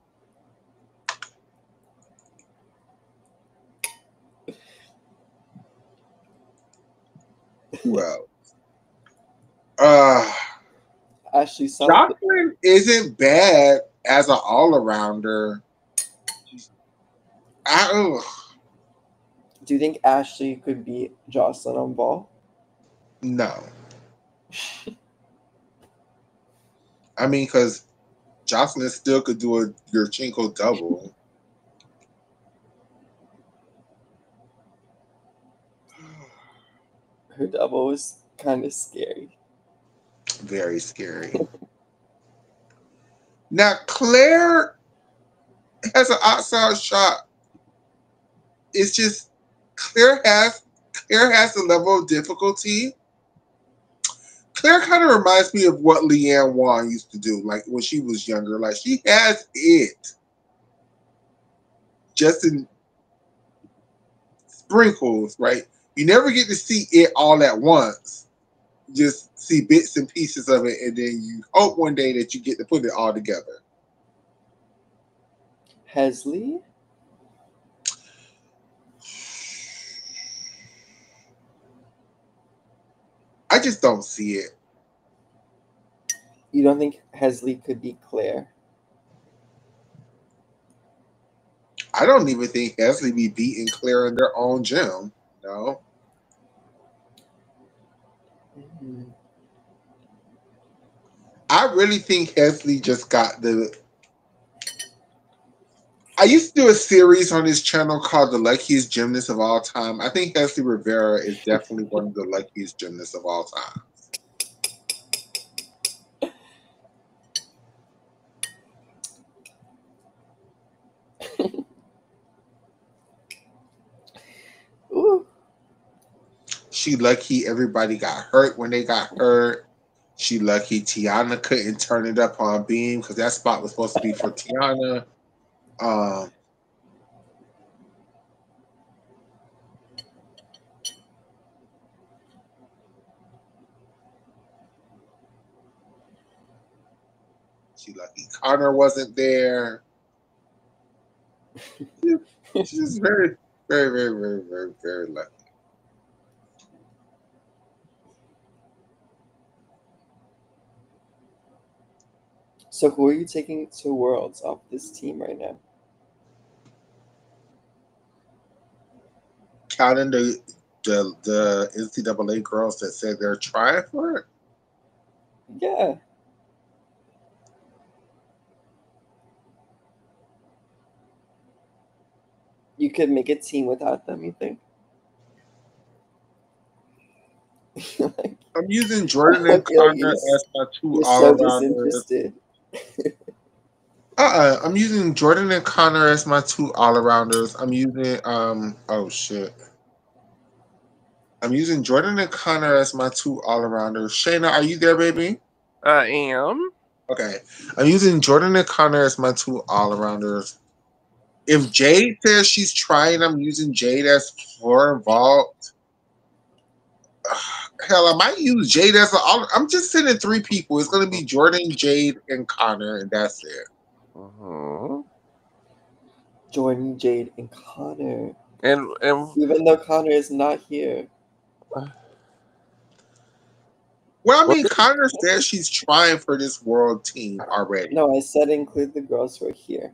who else? Uh, Ashley Sullivan. Jocelyn isn't bad as an all arounder. I, Do you think Ashley could beat Jocelyn on ball? no. I mean, because Jocelyn still could do a Yurchenko double. Her double was kind of scary. Very scary. Now Claire has an outside shot. It's just Claire has the level of difficulty. Claire kind of reminds me of what Leanne Wan used to do, like when she was younger. Like she has it, just in sprinkles, right? You never get to see it all at once. You just see bits and pieces of it, and then you hope one day that you get to put it all together. Hesley? I just don't see it. You don't think Hesley could be Claire? I don't even think Hesley be beating Claire in their own gym. No. Mm. I really think Hesley just got the. I used to do a series on this channel called The Luckiest Gymnast of All Time. I think Hesley Rivera is definitely one of the luckiest gymnasts of all time. Ooh. She lucky everybody got hurt when they got hurt. She lucky Tiana couldn't turn it up on beam because that spot was supposed to be for Tiana. Um, she lucky Connor wasn't there. She's just very, very, very, very, very, very lucky. So who are you taking to Worlds off this team right now? Counting the NCAA girls that said they're trying for it. Yeah. You could make a team without them, you think? Like, I'm using Jordan I and feel like Connor as my two you're all so arounders. disinterested. I'm using Jordan and Connor as my two all arounders. I'm using oh shit. I'm using Jordan and Connor as my two all arounders. Shayna, are you there, baby? I am. Okay. I'm using Jordan and Connor as my two all arounders. If Jade says she's trying, I'm using Jade as floor involved. Hell, I might use Jade as I'm just sending three people. It's gonna be Jordan, Jade, and Connor, and that's it. Mm-hmm. Jordan, Jade, and Connor. And Even though Connor is not here. Well, I mean, Connor says she's trying for this world team already. No, I said include the girls who are here.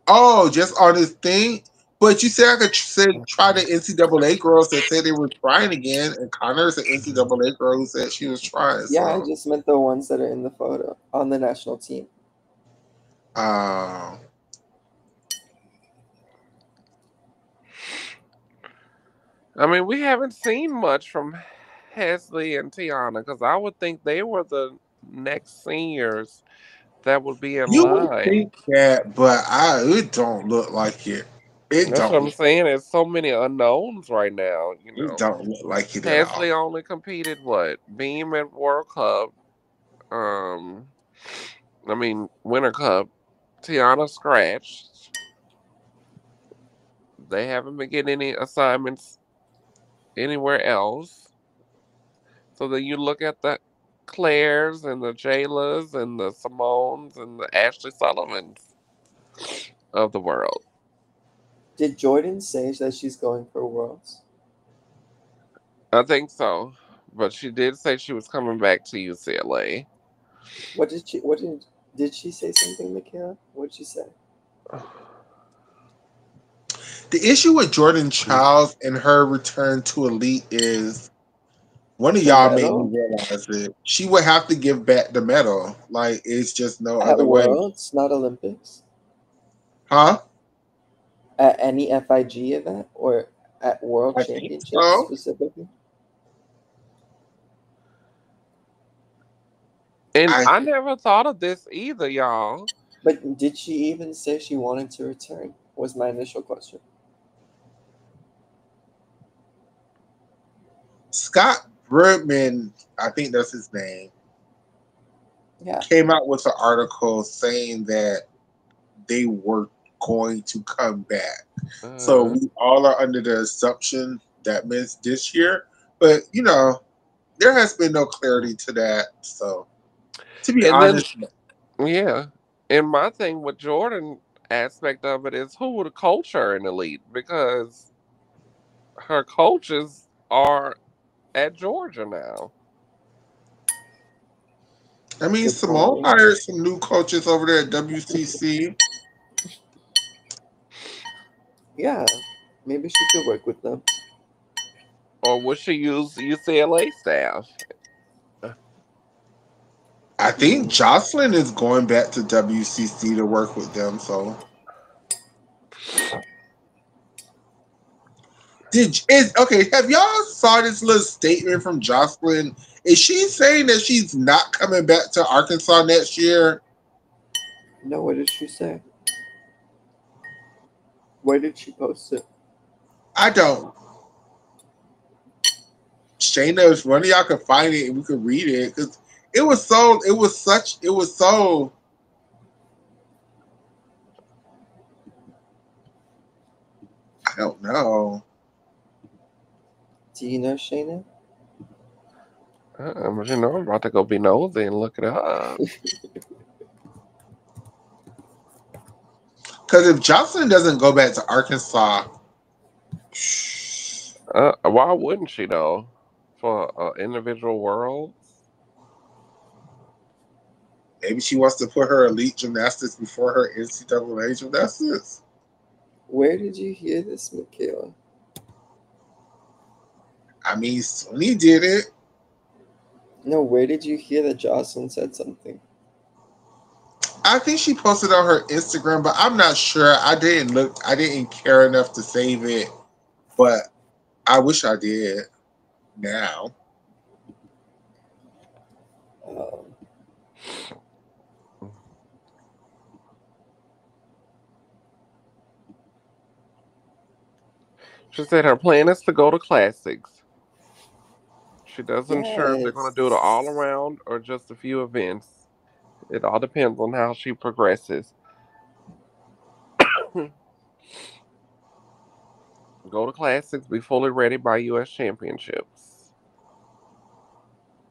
Oh, just on this thing? But you said I could say try the NCAA girls that said they were trying again, and Connor's an NCAA girl who said she was trying. Yeah, I So, just meant the ones that are in the photo on the national team. I mean, we haven't seen much from Hesley and Tiana because I would think they were the next seniors that would be in you would line. think that, but it don't look like it. It That's what don't. I'm saying. There's so many unknowns right now. It don't look like it at all. Hesley only competed what? Beam at World Cup. I mean Winter Cup. Tiana scratched. They haven't been getting any assignments anywhere else. So then you look at the Claires and the Jaylas and the Simones and the Ashley Sullivans of the world. Did Jordan say that she's going for Worlds? I think so. But she did say she was coming back to UCLA. Did she say something, Michaela? What did she say? The issue with Jordan Childs and her return to elite is One of The y'all made me medal realize it. She would have to give back the medal. Like it's just no at other way. Worlds, not Olympics. Huh? At any FIG event or at World I think Championships so. specifically. And I I never thought of this either, y'all. But did she even say she wanted to return? Was my initial question. Scott Bergman, I think that's his name, Yeah. came out with an article saying that they were going to come back. So Uh, we all are under the assumption that means this year. But there has been no clarity to that. So to be and then, honest, yeah. And my thing with Jordan aspect of it is who would coach her in elite because her coaches are at Georgia now. I mean Good Simone point. hired some new coaches over there at WCC. Yeah. Maybe she could work with them. Or would she use UCLA staff? I think Jocelyn is going back to WCC to work with them. So okay? Have y'all saw this little statement from Jocelyn? Is she saying that she's not coming back to Arkansas next year? No, what did she say? Where did she post it? I don't. Shayna, if one of y'all could find it and we could read it, because it was so. It was such. It was so. I don't know. Do you know Shayna? But I'm about to go be nosy and look it up. Because if Jocelyn doesn't go back to Arkansas, Why wouldn't she though? For individual worlds? maybe she wants to put her elite gymnastics before her NCAA gymnastics. Where did you hear this, Michaela? I mean, Sony did it. No, where did you hear that Jocelyn said something? I think she posted on her Instagram, but I'm not sure. I didn't look. I didn't care enough to save it, but I wish I did. Now, Um, She said her plan is to go to classics. She doesn't sure if they're going to do it all yes. around or just a few events. It all depends on how she progresses. Go to classics, be fully ready by U.S. championships,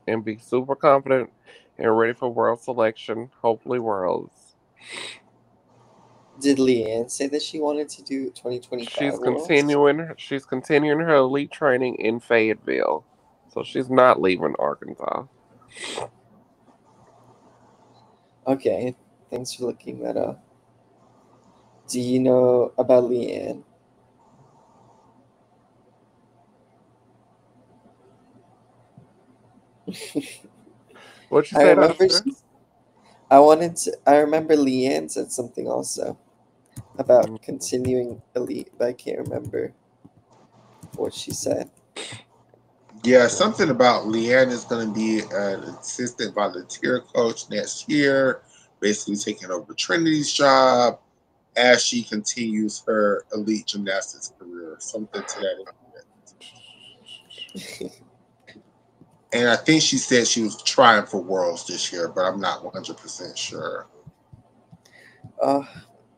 and be super confident and ready for world selection. Hopefully, worlds. Did Leanne say that she wanted to do 2025 Worlds? She's continuing her elite training in Fayetteville, so she's not leaving Arkansas. Okay, thanks for looking that up. Do you know about Leanne? What you I said, remember Usher? I remember Leanne said something also about Mm. continuing elite, but I can't remember what she said. yeah, something about Leanne is going to be an assistant volunteer coach next year, basically taking over Trinity's job as she continues her elite gymnastics career. Something to that effect. And I think she said she was trying for Worlds this year, but I'm not 100% sure. Uh,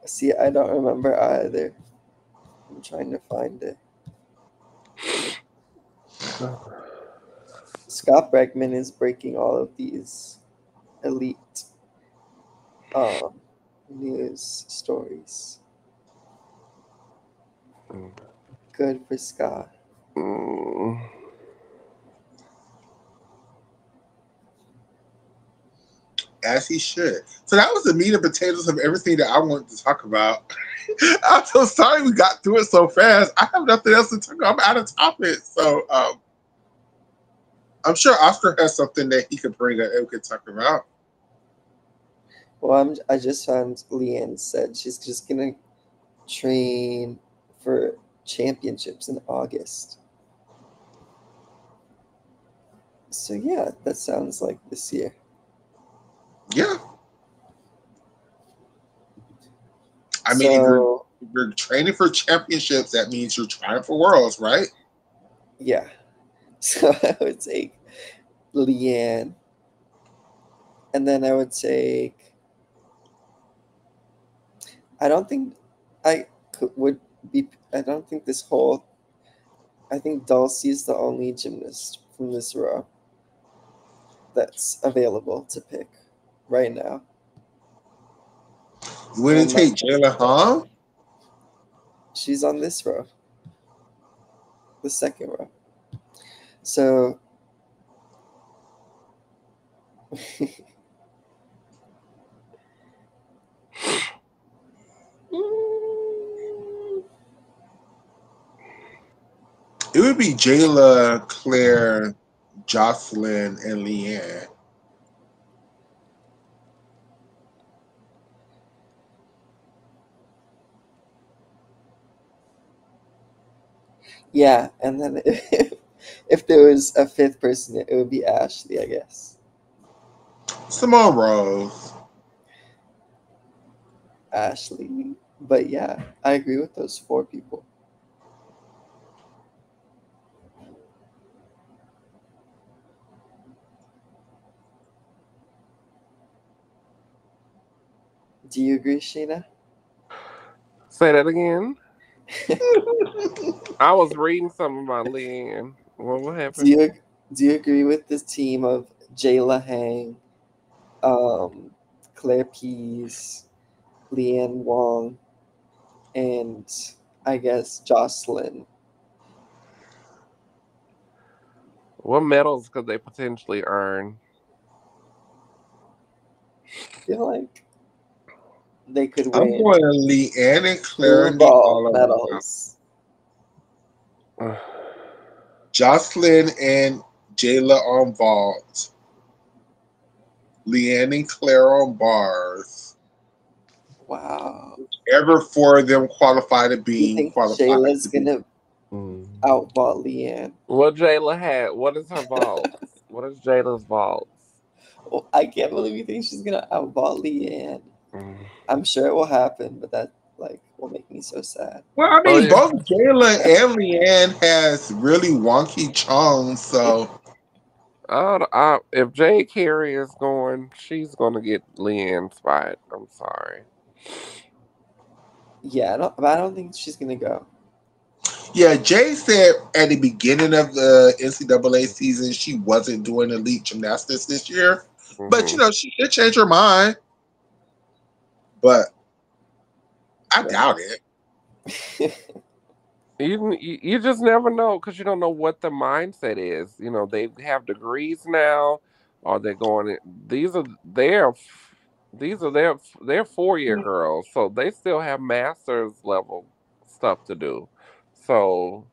see, I don't remember either. I'm trying to find it. Scott Bregman is breaking all of these elite um, news stories. Good for Scott. Mm. As he should. So that was the meat and potatoes of everything that I wanted to talk about. I'm so sorry we got through it so fast. I have nothing else to talk about. I'm out of topic. So I'm sure Oscar has something that he could bring up and we could talk about. Well, I just found Leanne said she's just gonna train for championships in August. So yeah, that sounds like this year. Yeah. I mean, So if you're training for championships, that means you're trying for worlds, right? yeah, so I would take Leanne, and then I would take. I don't think I would be. I don't think this whole. I think Dulcie is the only gymnast from this row that's available to pick right now. You wouldn't I'm not take Jayla, huh? She's on this row, the second row. So It would be Jayla, Claire, Jocelyn, and Leanne. yeah, and then if there was a fifth person, it would be Ashley, I guess. Simone Rose. Ashley. But yeah, I agree with those four people. Do you agree, Sheena? Say that again. I was reading something about Leanne. What do happened? you do you agree with this team of Jayla Hang, um, Claire Pease, Leanne Wong, and I guess Jocelyn? What medals could they potentially earn? I feel like they could I'm win going to Leanne and Claire blue and the ball all of them. medals. Jocelyn and Jayla on vault. Leanne and Claire on bars. Wow. Ever four of them qualify to You be think qualified Jayla's to be. gonna outball Leanne? What Jayla had? What is her vaults? What is Jayla's vaults? Oh, I can't believe you think she's gonna outball Leanne. Mm. I'm sure it will happen, but that will make me so sad. Well, I Oh mean, yeah. both Jayla and Leanne has really wonky chongs, so If Jay Carey is going, she's gonna get Leanne's spot. I'm sorry. Yeah, but I don't think she's gonna go. yeah. Jay said at the beginning of the NCAA season she wasn't doing elite gymnastics this year, but Mm-hmm. she did change her mind. But I Right. doubt it. You just never know because you don't know what the mindset is. They have degrees now. Are they going? These are their 4-year girls, so they still have master's level stuff to do. So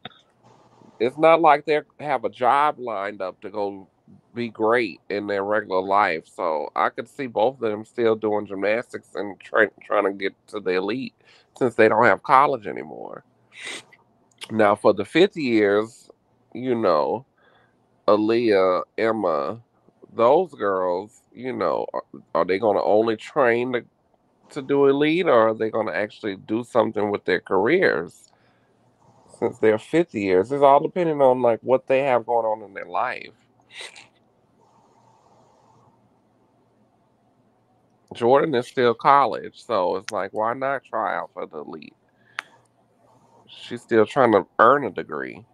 it's not like they have a job lined up to go be great in their regular life. So I could see both of them still doing gymnastics and trying to get to the elite since they don't have college anymore. Now, for the 50 years, you know, Aaliyah, Emma, those girls, are they going to only train to do elite or are they going to actually do something with their careers since they're 50 years? It's all depending on like what they have going on in their life. Jordan is still college, so it's like, why not try out for the elite? She's still trying to earn a degree.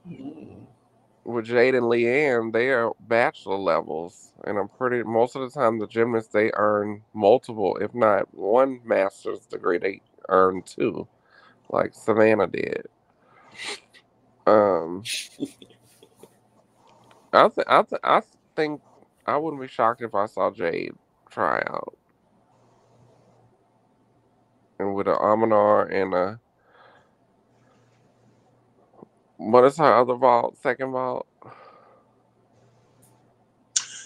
Mm. With Jade and Leanne, they are bachelor levels, and most of the time the gymnasts they earn multiple, if not one master's degree, they earn two, like Savannah did. Um, I think I wouldn't be shocked if I saw Jade try out, and with a Amanar and a What is her other vault? Second vault?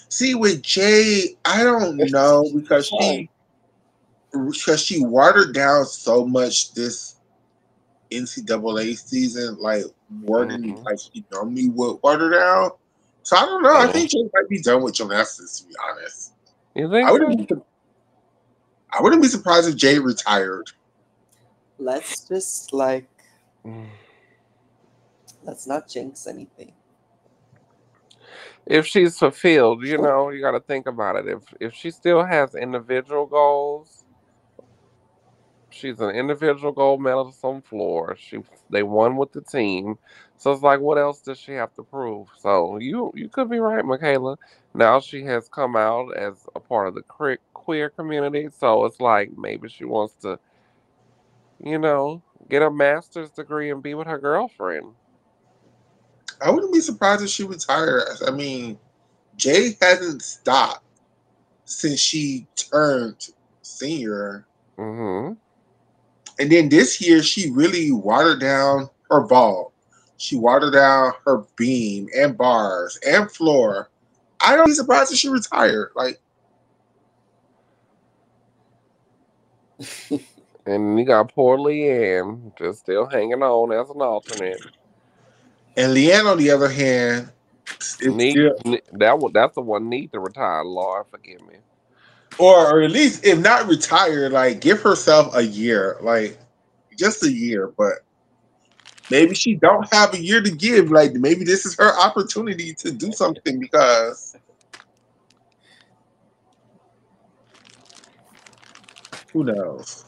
See, with Jay, I don't know because she watered down so much this NCAA season, like more than like she normally would water down. So I don't know. I think Jay might be done with gymnastics. To be honest, You think I so? wouldn't be surprised if Jay retired. Let's just like let's not jinx anything. If she's fulfilled, you know, you got to think about it. If she still has individual goals, she's an individual gold medalist on floor. They won with the team, so it's like, what else does she have to prove? So you could be right, Michaela. Now she has come out as a part of the queer community, so it's like maybe she wants to, you know, get a master's degree and be with her girlfriend. I wouldn't be surprised if she retired. I mean, Jay hasn't stopped since she turned senior. Mm-hmm. And then this year, she really watered down her vault. She watered down her beam and bars and floor. I don't be surprised if she retired. Like, And you got poor Leanne just still hanging on as an alternate. and Leanne, on the other hand, is still, That's the one need to retire. Lord, forgive me. or at least if not retired, like give herself a year, like just a year. But maybe she don't have a year to give. Like maybe this is her opportunity to do something because who knows?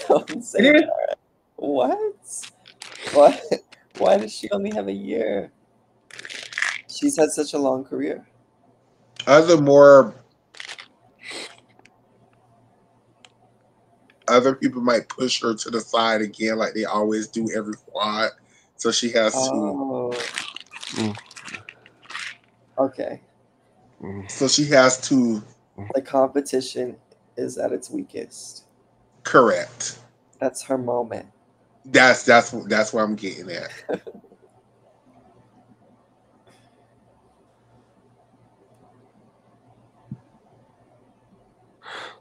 Don't say that. What? What? Why does she only have a year? She's had such a long career. Other people might push her to the side again, like they always do every quad. So she has Oh. Okay. So she has to. The competition is at its weakest. Correct. That's her moment. That's what I'm getting at.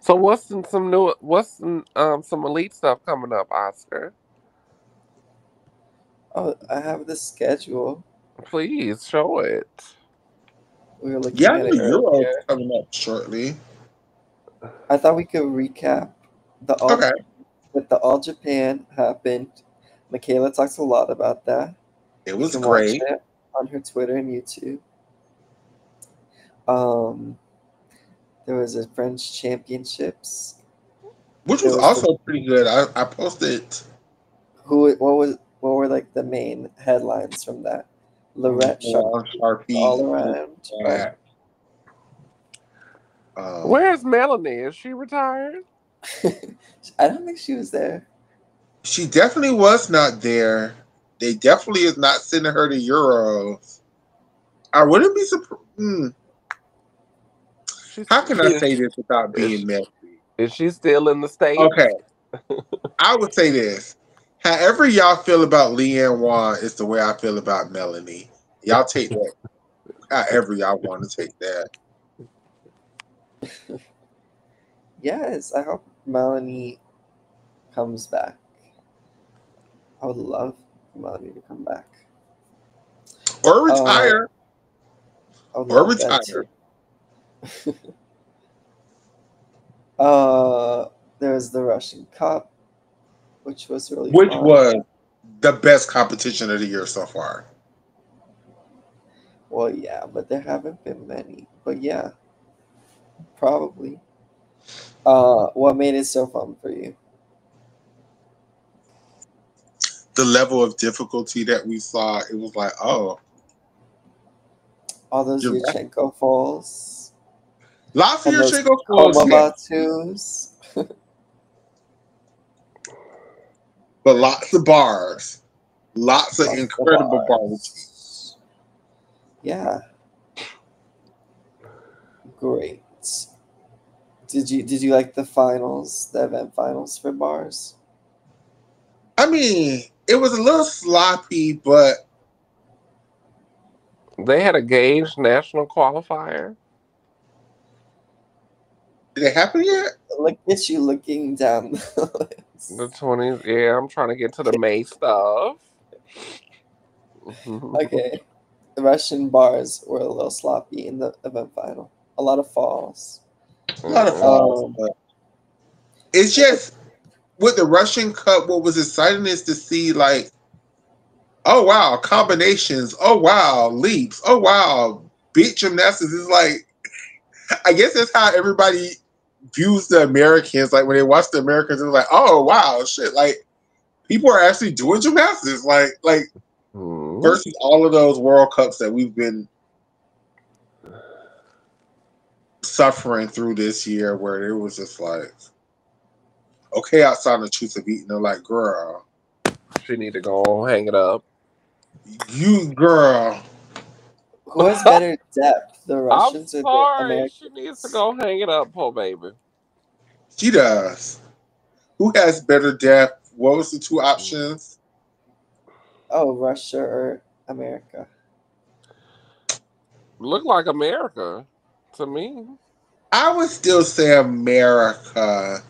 So what's some elite stuff coming up, Oscar? Oh, I have the schedule. Please show it. We were looking Yeah, at the it Euro's earlier. coming up shortly. I thought we could recap Okay. But the All Japan happened. Michaela talks a lot about that. It was you can great. watch it on her Twitter and YouTube. There was a French Championships, Which was also pretty good. I posted. What were like the main headlines from that? Lorette Sharpie all around. Right? Where's Melanie? Is she retired? I don't think she was there. She definitely was not there. They definitely is not sending her to Euros. I wouldn't be surprised. How can I say this without being messy? Is she still in the States? Okay. I would say this. However y'all feel about Leanne Wan is the way I feel about Melanie. Y'all take that however y'all want to take that. Yes, I hope Melanie comes back. I would love Melanie to come back. Or retire. Or retire. There's the Russian Cup, which was really fun. Was the best competition of the year so far. Well, yeah, but there haven't been many. But yeah, probably. What made it so fun for you? The level of difficulty that we saw, it was like, oh. All those Yurchenko falls. Lots of Yurchenko falls. But lots of bars. Lots of incredible bars. Yeah. Great. Did you like the finals, the event finals for bars? I mean, it was a little sloppy, but They had a gauge national qualifier. Did it happen yet? Look at you looking down the list. The 20s. Yeah, I'm trying to get to the May stuff. Okay. The Russian bars were a little sloppy in the event final. A lot of falls. A lot of falls, Um, but it's just with the Russian Cup. What was exciting is to see like, oh wow, combinations. Oh wow, leaps. Oh wow, beat gymnastics is like. I guess that's how everybody views the Americans. Like when they watch the Americans, it's like, oh wow, shit! Like people are actually doing gymnastics. Like versus all of those World Cups that we've been suffering through this year, where it was just like, okay, outside the truth of eating, they're like, girl, She need to go hang it up. you girl. who has better depth, the I'm Russians or the sorry. She Americans? needs to go hang it up, poor baby. She does. Who has better depth? What was the two options? Oh, Russia or America? Look like America to me. I would still say America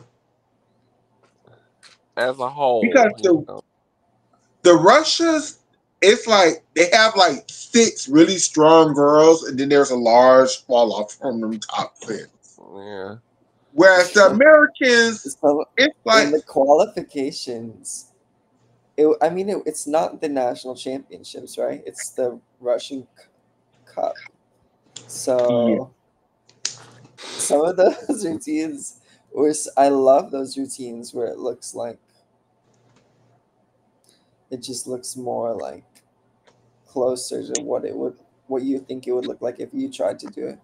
As a whole. because the Russias, it's like they have like 6 really strong girls, and then there's a large fall off from them top 6. Yeah. Whereas the Americans, So it's like in the qualifications, it's not the national championships, right? It's the Russian Cup. So some of those routines I love those routines where it looks like it just looks more like closer to what you think it would look like if you tried to do it.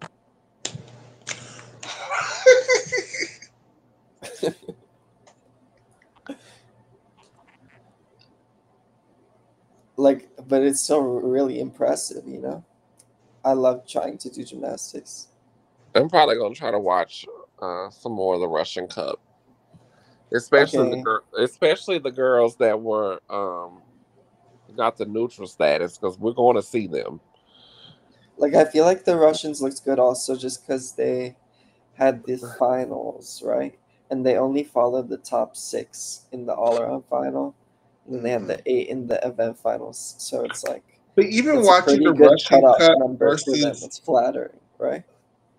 Like, but it's still really impressive, you know. I love trying to do gymnastics. I'm probably gonna try to watch some more of the Russian Cup, especially Okay, especially the girls that were got the neutral status because we're going to see them. like I feel like the Russians looked good also just because they had the finals, right? And they only followed the top 6 in the all-around final, and then they had the 8 in the event finals. So it's like but even it's a watching pretty the good Russian cutoff Cup number for them. versus It's flattering, right?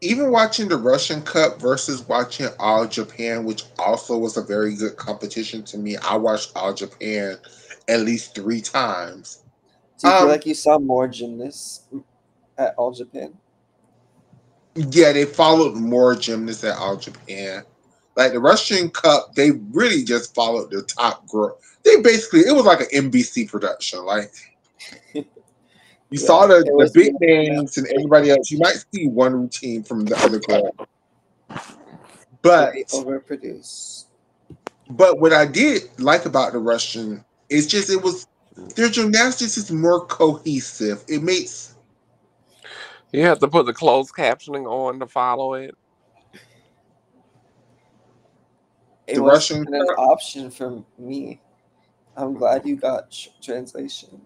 even watching the Russian Cup versus watching All Japan, which also was a very good competition to me. I watched All Japan at least 3 times. Do you feel like you saw more gymnasts at All Japan? Yeah, they followed more gymnasts at All Japan. Like the Russian Cup, they really just followed the top girl. They basically, it was like an NBC production. Like you saw Yeah, it the was big really names and everybody else. You might see one routine from the other girl, very but overproduced. what I did like about the Russian is just it was their gymnastics is more cohesive. It makes You have to put the closed captioning on to follow it. It the wasn't Russian an Cup. option for me. I'm glad you got translation.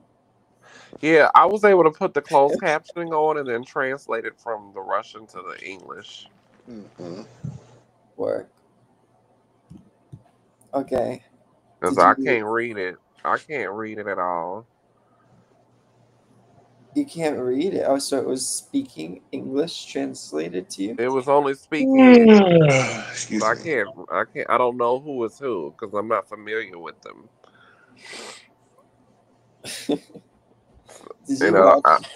Yeah, I was able to put the closed captioning on and then translate it from the Russian to the English. Mm-hmm. Work. Okay. Because Did I you can't read it. I can't read it at all. you can't read it? Oh, so it was speaking English translated to you? It was only speaking English. Excuse So I me. can't. I don't know who is who because I'm not familiar with them. Did You you know, watch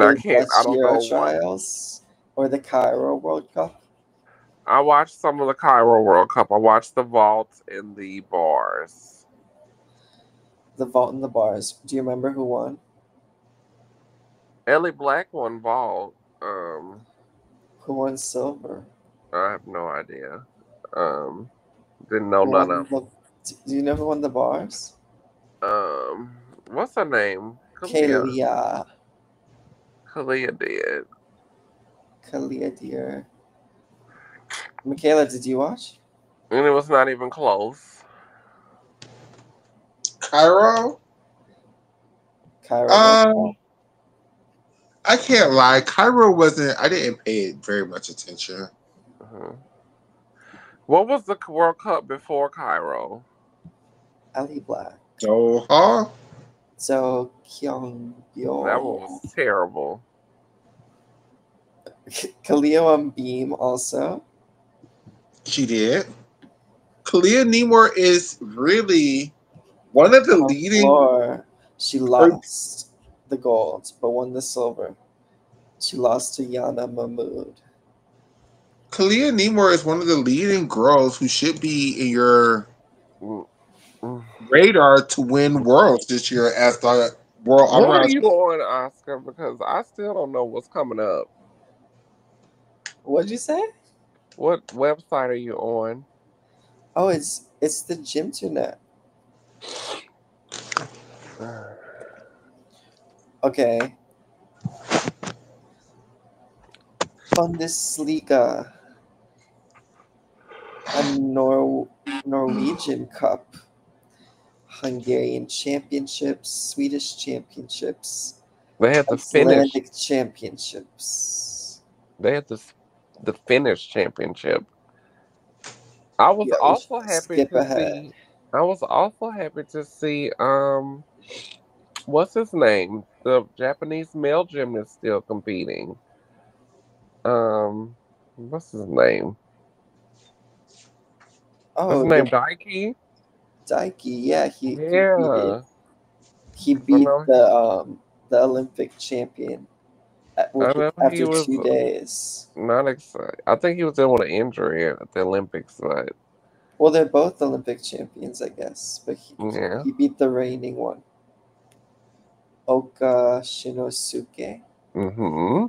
I the can't. I Dutch don't Euro know what. trials or the Cairo World Cup? I watched some of the Cairo World Cup. I watched the vault and the bars. The vault and the bars. Do you remember who won? Ellie Black won vault. Who won silver? I have no idea. Um, didn't know Who none won of the? Do you know who won the bars? What's her name? Kalia. Kalia. Kalia did. Kalia, dear. Michaela, did you watch? And it was not even close. Cairo. Cairo World Cup? I can't lie. Cairo wasn't. I didn't pay very much attention. Uh-huh. What was the World Cup before Cairo? Ali Black. Doha. So Kyung That one Yo. was terrible. Khalil on Beam also. She did. Kalia Nemor is really one of the On leading. floor, she lost the gold, but won the silver. She lost to Yana Mahmood. Kalia Nemor is one of the leading girls who should be in your Mm, mm. radar to win worlds this year as the world What are all-around. you on, Oscar? Because I still don't know what's coming up. What'd you say? What website are you on? Oh, it's the Gymternet. Okay. Bundesliga. A Norwegian Cup. Hungarian Championships. Swedish Championships. They had the Finnish. Icelandic Championships. They had the Finnish championship. I was Yeah, we also should happy skip to ahead. see. I was also happy to see. What's his name? The Japanese male gymnast still competing. What's his name? What's Oh, his name? Daiki. Daiki, yeah, he competed. Yeah. He beat know. the Olympic champion I know he after was 2 days. not excited. I think he was dealing with an injury at the Olympics, but Well, they're both Olympic champions, I guess, but yeah. he beat the reigning one, Oka Shinosuke. Mm-hmm.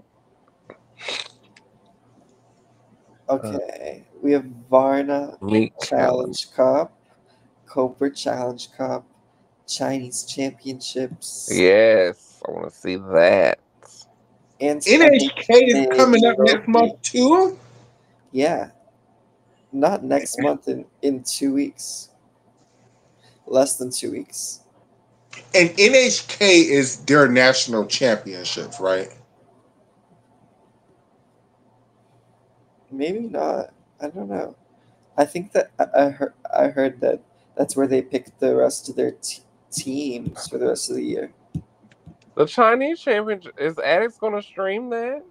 Okay, we have Varna Meat Challenge Cup, Cobra Challenge Cup, Chinese Championships. Yes, I want to see that. And NHK is coming up next trophy. month too. Yeah, not next month, in 2 weeks. Less than 2 weeks. And NHK is their national championships, right? Maybe not. I don't know. I think that I heard that that's where they pick the rest of their teams for the rest of the year. The Chinese championship, is Addicts going to stream that?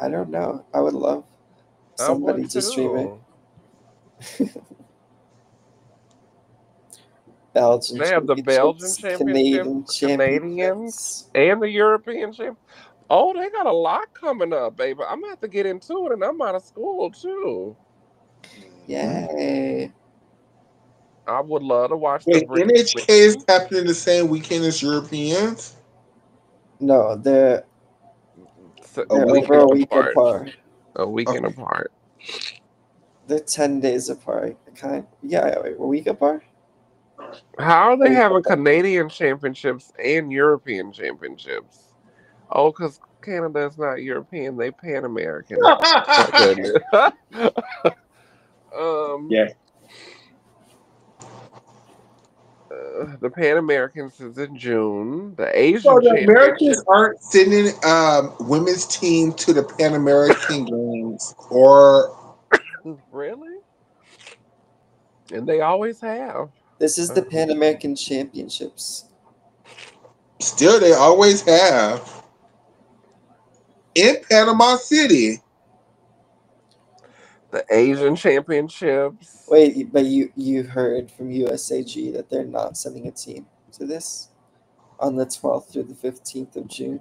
I don't know. I would love somebody to stream it. Belgian They have the Belgian Championships, Canadian Canadian Championships. and the European champion. Oh, they got a lot coming up, baby. I'm gonna have to get into it, and I'm out of school too. Yay! I would love to watch Wait, the NHK is happening the same weekend as Europeans? No, they're a week over a week apart. A weekend apart. They're 10 days apart. A week apart. How are they having Canadian championships and European championships? Oh, because Canada is not European; they Pan American. Oh goodness. Yeah. The Pan Americans is in June. The Asian So the Championship. Americans aren't sending women's team to the Pan American Games, or Really? And they always have. This is the Pan American Championships. Still, they always have in Panama City. The Asian Championships. Wait, but you heard from USAG that they're not sending a team to this on the 12th through the 15th of June.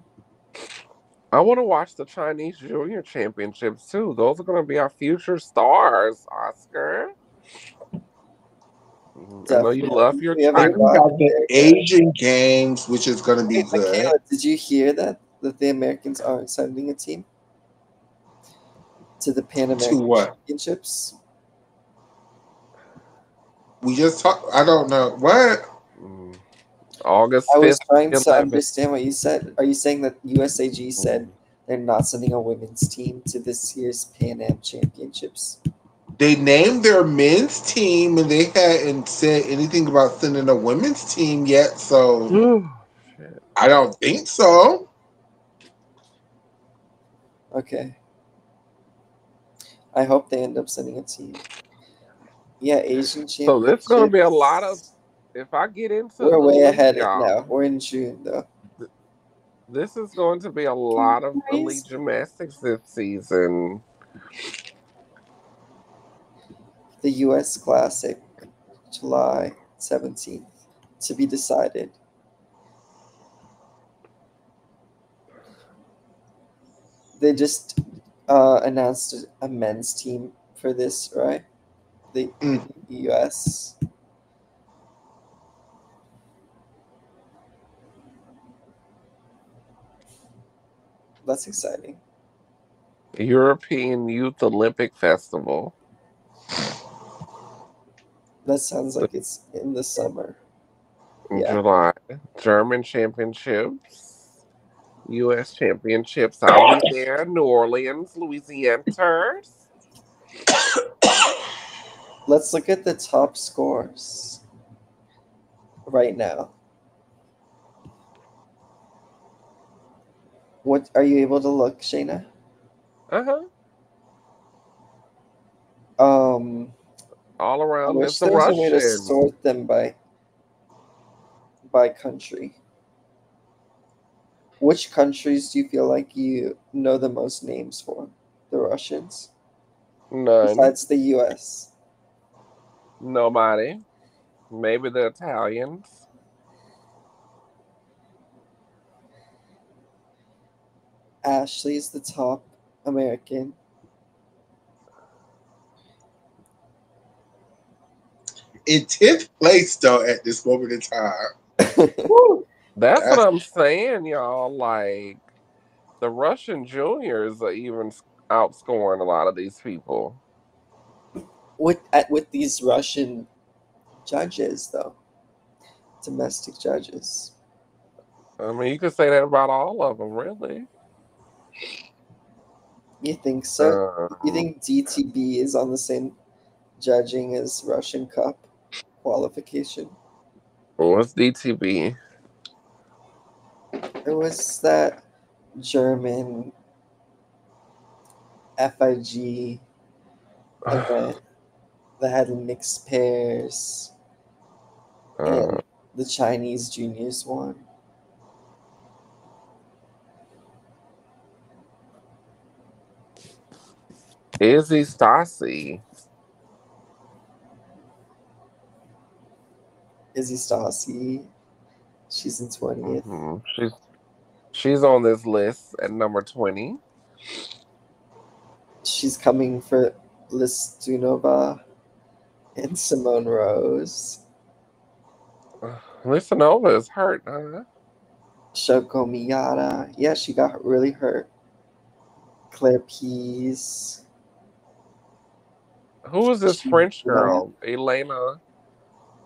I want to watch the Chinese Junior Championships too. Those are going to be our future stars, Oscar. Definitely. I know you love your China. We got the Asian Games, which is going to be good. Michaela, did you hear that the Americans aren't sending a team to the Pan American Championships? We just talked. I don't know what. August 5th. I was trying to understand what you said. Are you saying that USAG said they're not sending a women's team to this year's Pan Am Championships? They named their men's team, and they hadn't said anything about sending a women's team yet. So, I don't think so. Okay. I hope they end up sending a team. Yeah, Asian So there's going to be a lot of. Championships. If I get into We're the way league, ahead y'all, now. We're in June though. this is going to be a lot of elite Guys, gymnastics this season. the US Classic, July 17th, to be decided. They just announced a men's team for this, right? The Mm. US. That's exciting. European Youth Olympic Festival. That sounds like it's in the summer. In Yeah. July. German Championships. U.S. Championships. I'll be there. New Orleans, Louisiana. Let's look at the top scores right now. What are you able to look, Shayna? Uh-huh. I All around wish is the there was a way to Russian. sort them by country. Which countries do you feel like you know the most names for? The Russians? None. Besides the US. Nobody. Maybe the Italians. Ashley's the top American. In 10th place, though, at this moment in time. Woo, That's what that's I'm saying, y'all. Like, the Russian juniors are even outscoring a lot of these people. with these Russian judges though. Domestic judges. I mean, you could say that about all of them, really. You think so? You Um, think DTB is on the same judging as Russian Cup qualification? what's DTB? It was that German FIG event that had mixed pairs and the Chinese juniors won. Izzy Stassi. Izzy Stassi, she's in 20th. She's on this list at number 20. She's coming for Listunova and Simone Rose. Lisanova is hurt, huh? Shoko Miyata. Yeah, she got really hurt. Claire Pease. Who is this She French won. girl?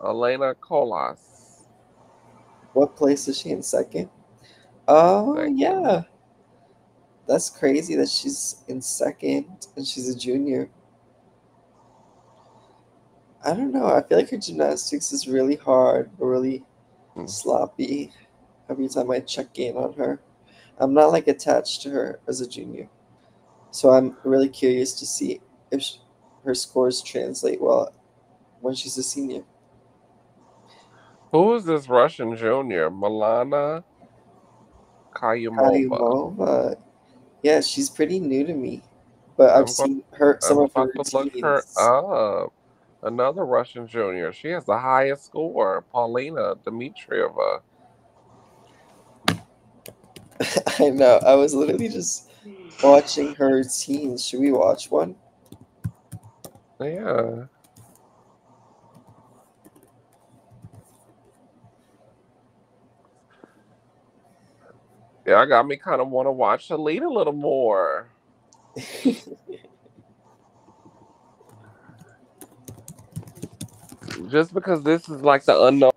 Elena Colas. What place is she in? Second? Oh, Second. yeah. That's crazy that she's in second and she's a junior. I don't know. I feel like her gymnastics is really hard, really sloppy every time I check in on her. I'm not like attached to her as a junior. So I'm really curious to see if her scores translate well when she's a senior. Who is this Russian junior? Milana Kayumova. Kayumova. Yeah, she's pretty new to me. But I've seen some I'm of her about to look her routines. up. Another Russian junior. She has the highest score, Paulina Dmitrieva. I know. I was literally just watching her routines. Should we watch one? Yeah. Yeah, got me kind of want to watch the lead a little more. Just because this is like the unknown.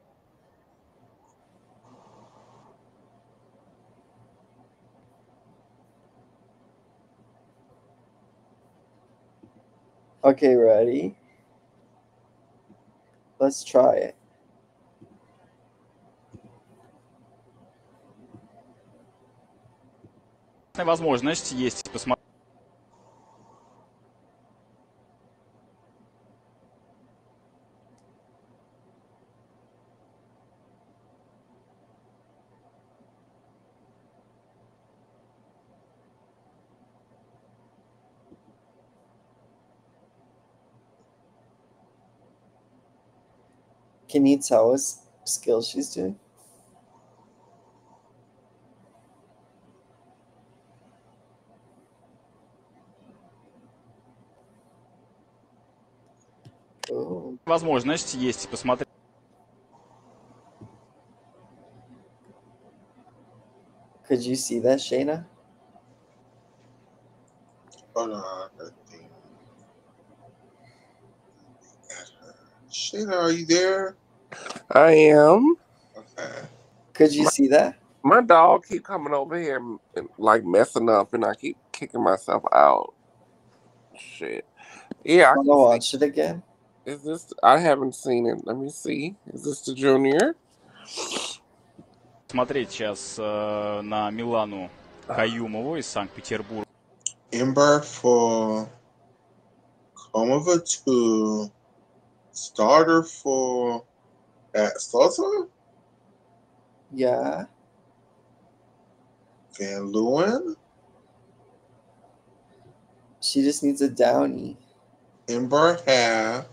Okay, ready? Let's try it. возможность есть посмотреть. Can you tell us skills she's doing? Oh. Возможность есть посмотреть. Could you see that, Shayna? Hold on. Shayna, are you there? I am. Okay. Could you see that? My dog keep coming over here and like messing up, and I keep kicking myself out. Shit. Yeah, I Want can to see. watch it again? Is this? I haven't seen it. Let me see. Is this the junior? Смотреть сейчас на Милану Каюмову из Санкт-Петербурга. Ember for Komova 2. Starter for at Sosa. Yeah. Van Leeuwen. She just needs a downy. Ember half.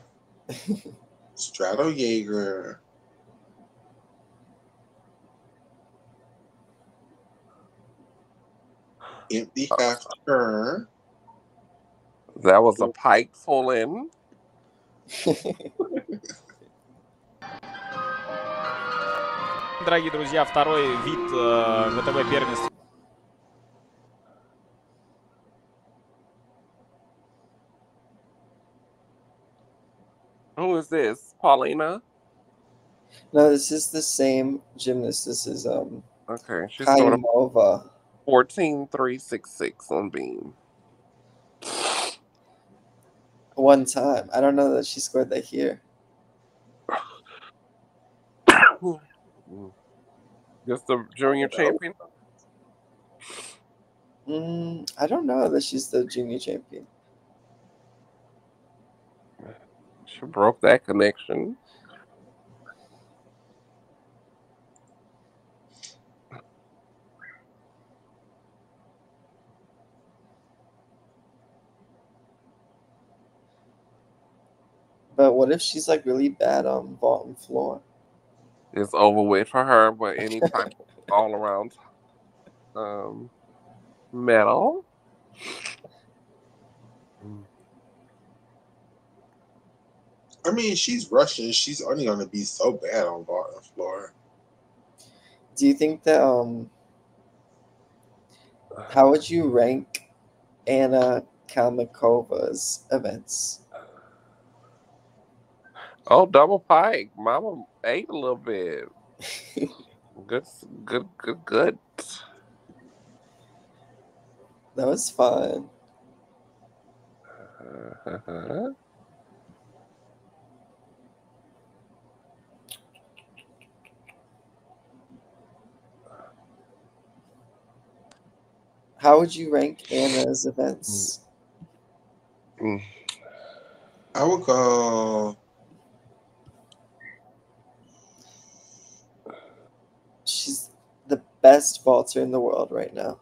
Strato Jaeger. Empty half turn. That was a pike full in. Дорогие друзья, второй вид ВТБ первенства. Who is this? Paulina? No, this is the same gymnast. This is Okay, she's sort of Kayumova. 14,366 on beam. One time. I don't know that she scored that here. Just the junior champion? I don't know that she's the junior champion. She broke that connection. But what if she's like really bad on vault and floor? It's over with for her, but any type of all around medal. I mean, she's Russian. She's only going to be so bad on vault and floor. Do you think that how would you rank Anna Kalmakova's events? Oh, double pike. Mama ate a little bit. Good. That was fun. How would you rank Anna's events? I would go. She's the best vaulter in the world right now.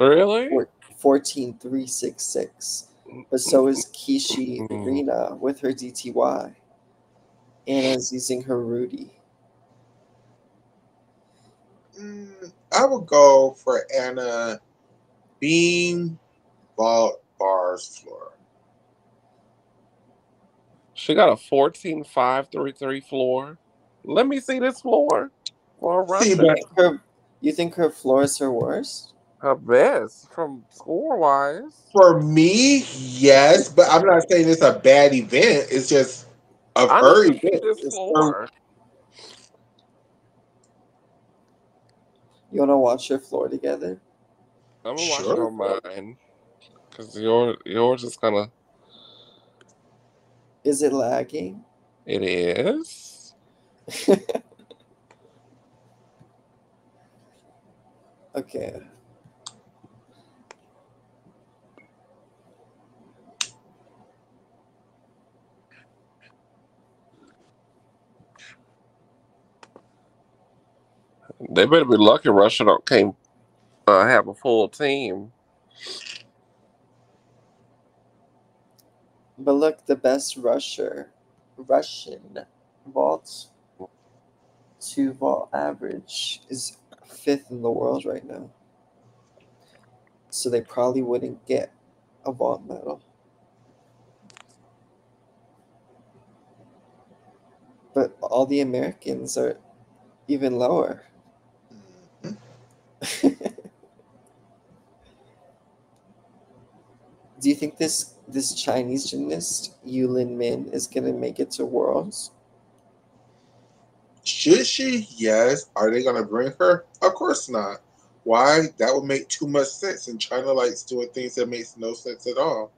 Really? 14,366. But so is Kishi Rina with her DTY. Anna's using her Rudi. I would go for Anna beam, vault, bars, floor. She got a 14,533 floor. Let me see this floor for a Russian. You think her floor is her worst? Her best from score wise. For me, yes, but I'm not saying it's a bad event. It's just of her event. This floor. You want to watch your floor together? I'm gonna watch it on mine because yours is kind of. Is it lagging? It is. Okay. They better be lucky Russia can't have a full team. But look, the best Russian vault to vault average is 5th in the world right now. So they probably wouldn't get a vault medal. But all the Americans are even lower. Mhm. Do you think this Chinese gymnast Yulin Min is gonna make it to Worlds? Should she? Yes. Are they going to bring her? Of course not. Why? That would make too much sense. And China likes doing things that makes no sense at all.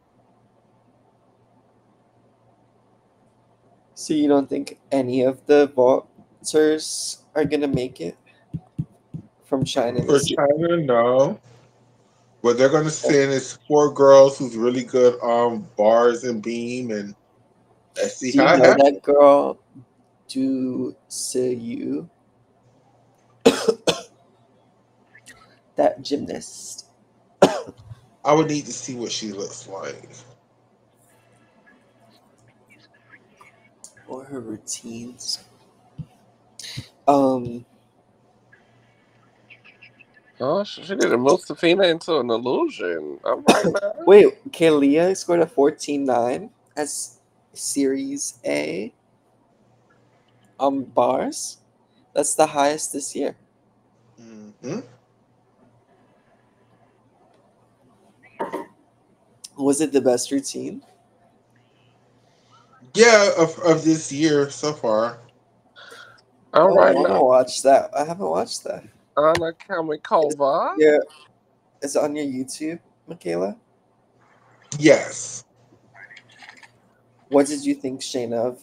So you don't think any of the vaulters are gonna make it from China For this year? China, no. What they're going to send is 4 girls who's really good on bars and beam, and let's see Do you how it know happens. that girl Du Siyu? That gymnast. I would need to see what she looks like. Or her routines. Um Oh, she did a Mustafina into an illusion. All right now. Wait, Kalia scored a 14.9 as Series A bars. That's the highest this year. Hmm. Was it the best routine? Yeah, of this year so far. All Oh, I right want to now. watch that. I haven't watched that. Anna Is Kamikova. yeah, is it on your YouTube, Michaela? Yes. What did you think, Shane, of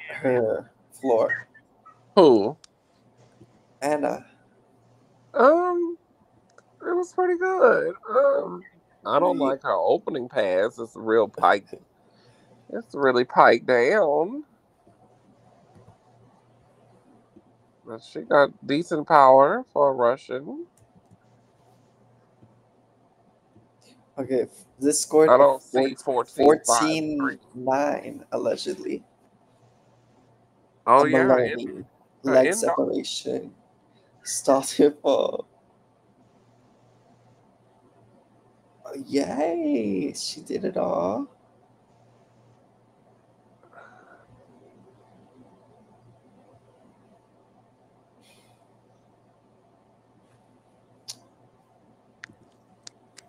her floor? Who? Anna. Um, it was pretty good. I don't Ye- like her opening pass. It's real pike. It's really pike down. But she got decent power for a Russian. Okay, this scored I a don't see 14.53. 14.9 allegedly. Oh A yeah, Maloney. her Leg indoor. separation. Started fall. Oh, yay! She did it all.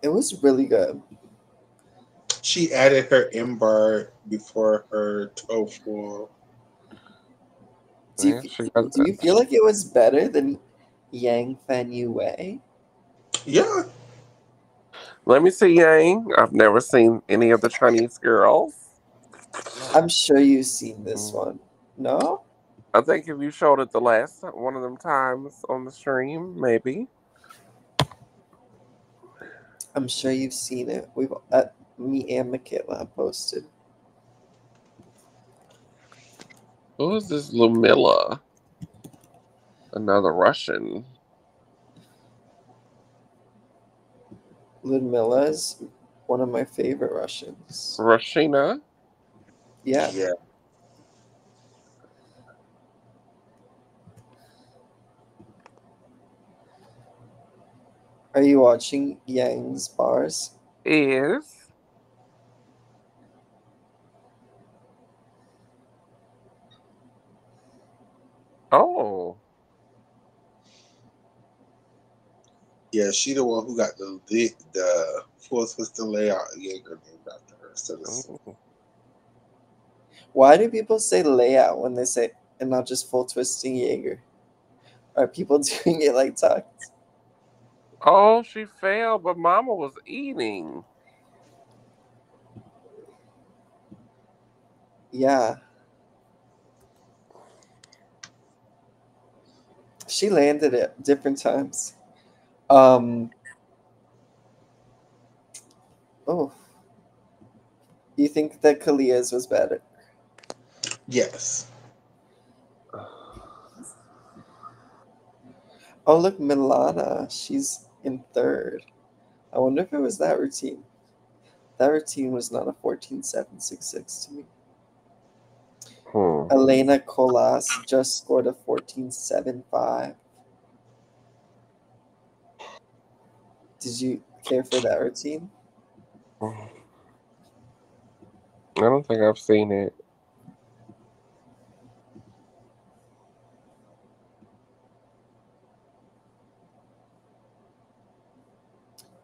It was really good. She added her M bar before her TOEFL. Do you, Yeah, she got do you feel like it was better than Yang Fan Yu Wei? Yeah. Let me see Yang. I've never seen any of the Chinese girls. I'm sure you've seen this Mm. one. No? I think if you showed it the last one of them times on the stream, maybe. I'm sure you've seen it. Me and Michaela have posted. Who is this Lumilla? Another Russian. Ludmilla is one of my favorite Russians. Rashina. Yeah. Yeah. Are you watching Yang's bars? Is. Oh. Yeah, she the one who got the full twisting layout Jaeger named after her. So this, Mm. Why do people say layout when they say and not just full twisting Jaeger? Are people doing it like tucked? Oh, she fell, but Mama was eating. Yeah. She landed it different times. Oh, you think that Kalia's was better? yes. Oh, look, Milana. She's in third. I wonder if it was that routine. That routine was not a 14.766 to me. Elena Colas just scored a 14.75. Did you care for that routine? I don't think I've seen it.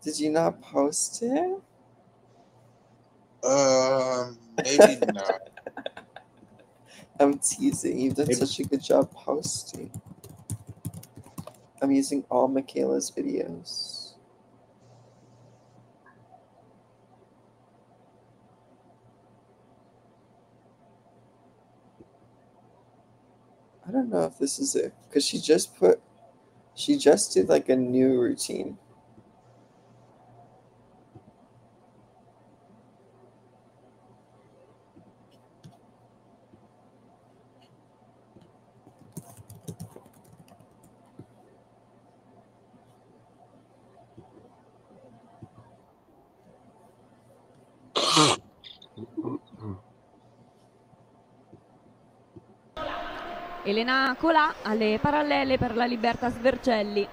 Did you not post it? Maybe not. I'm teasing. You've done such a good job posting. I'm using all Michaela's videos. I don't know if this is it because she just did like a new routine. Elena Colà alle parallele per la Libertas Vercelli.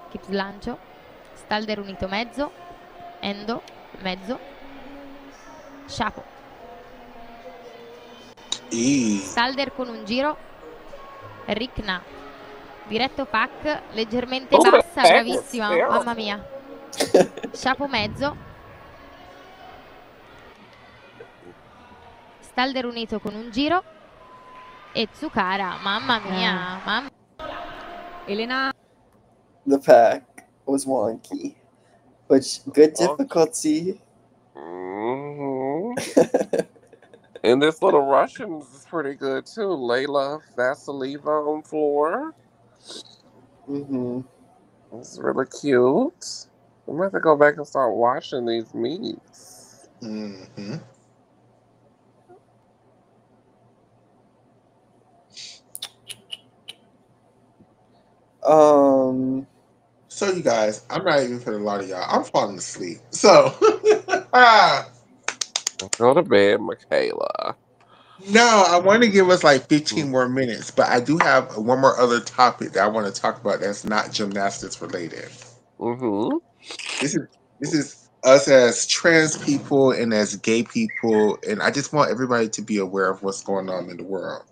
Kip slancio, Stalder unito mezzo, Endo mezzo, Sciapo. Stalder con un giro, Ricna, diretto pack, leggermente bassa, bravissima, mamma mia. Sciapo mezzo, Stalder unito con un giro e Tsukara, mamma mia, mamma. Elena. The pack was wonky, but good difficulty. And this little Russian is pretty good too. Layla Vasileva on floor. It's really cute. I'm gonna have to go back and start watching these meets. So you guys, I'm not even for a lot of y'all. I'm falling asleep. So go to bed, Michaela. No, I want to give us like 15 more minutes, but I do have one more other topic that I want to talk about that's not gymnastics related. This is us as trans people and as gay people, and I just want everybody to be aware of what's going on in the world.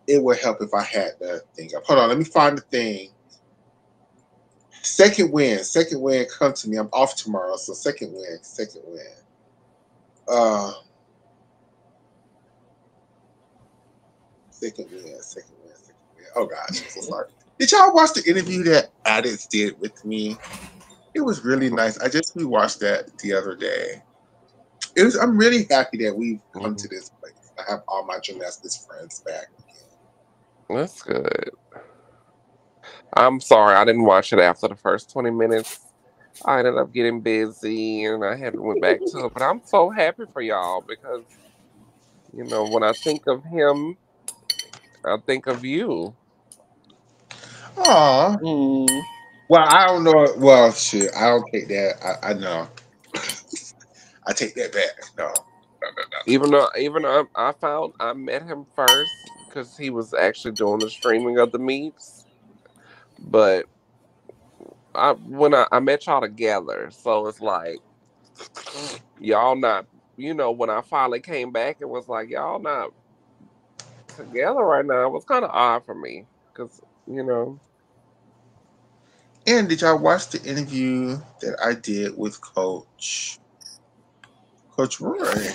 It would help if I had the thing up. Hold on, let me find the thing. Second win, come to me. I'm off tomorrow, so second win. Second win. Oh gosh, I'm so sorry. Did y'all watch the interview that Addicts did with me? It was really nice. I just rewatched that the other day. I'm really happy that we've come to this place. I have all my gymnastics friends back again. That's good. I'm sorry I didn't watch it after the first 20 minutes. I ended up getting busy and I hadn't went back to it. But I'm so happy for y'all because, you know, when I think of him, I think of you. Aw. Well, I don't know. Well, shit, I don't take that. I know. I take that back. No. Even though I met him first because he was actually doing the streaming of the meets, but when I met y'all together, so it's like y'all not. You know, when I finally came back, it was like y'all not together right now. It was kind of odd for me because you know. And did y'all watch the interview that I did with Coach Roy?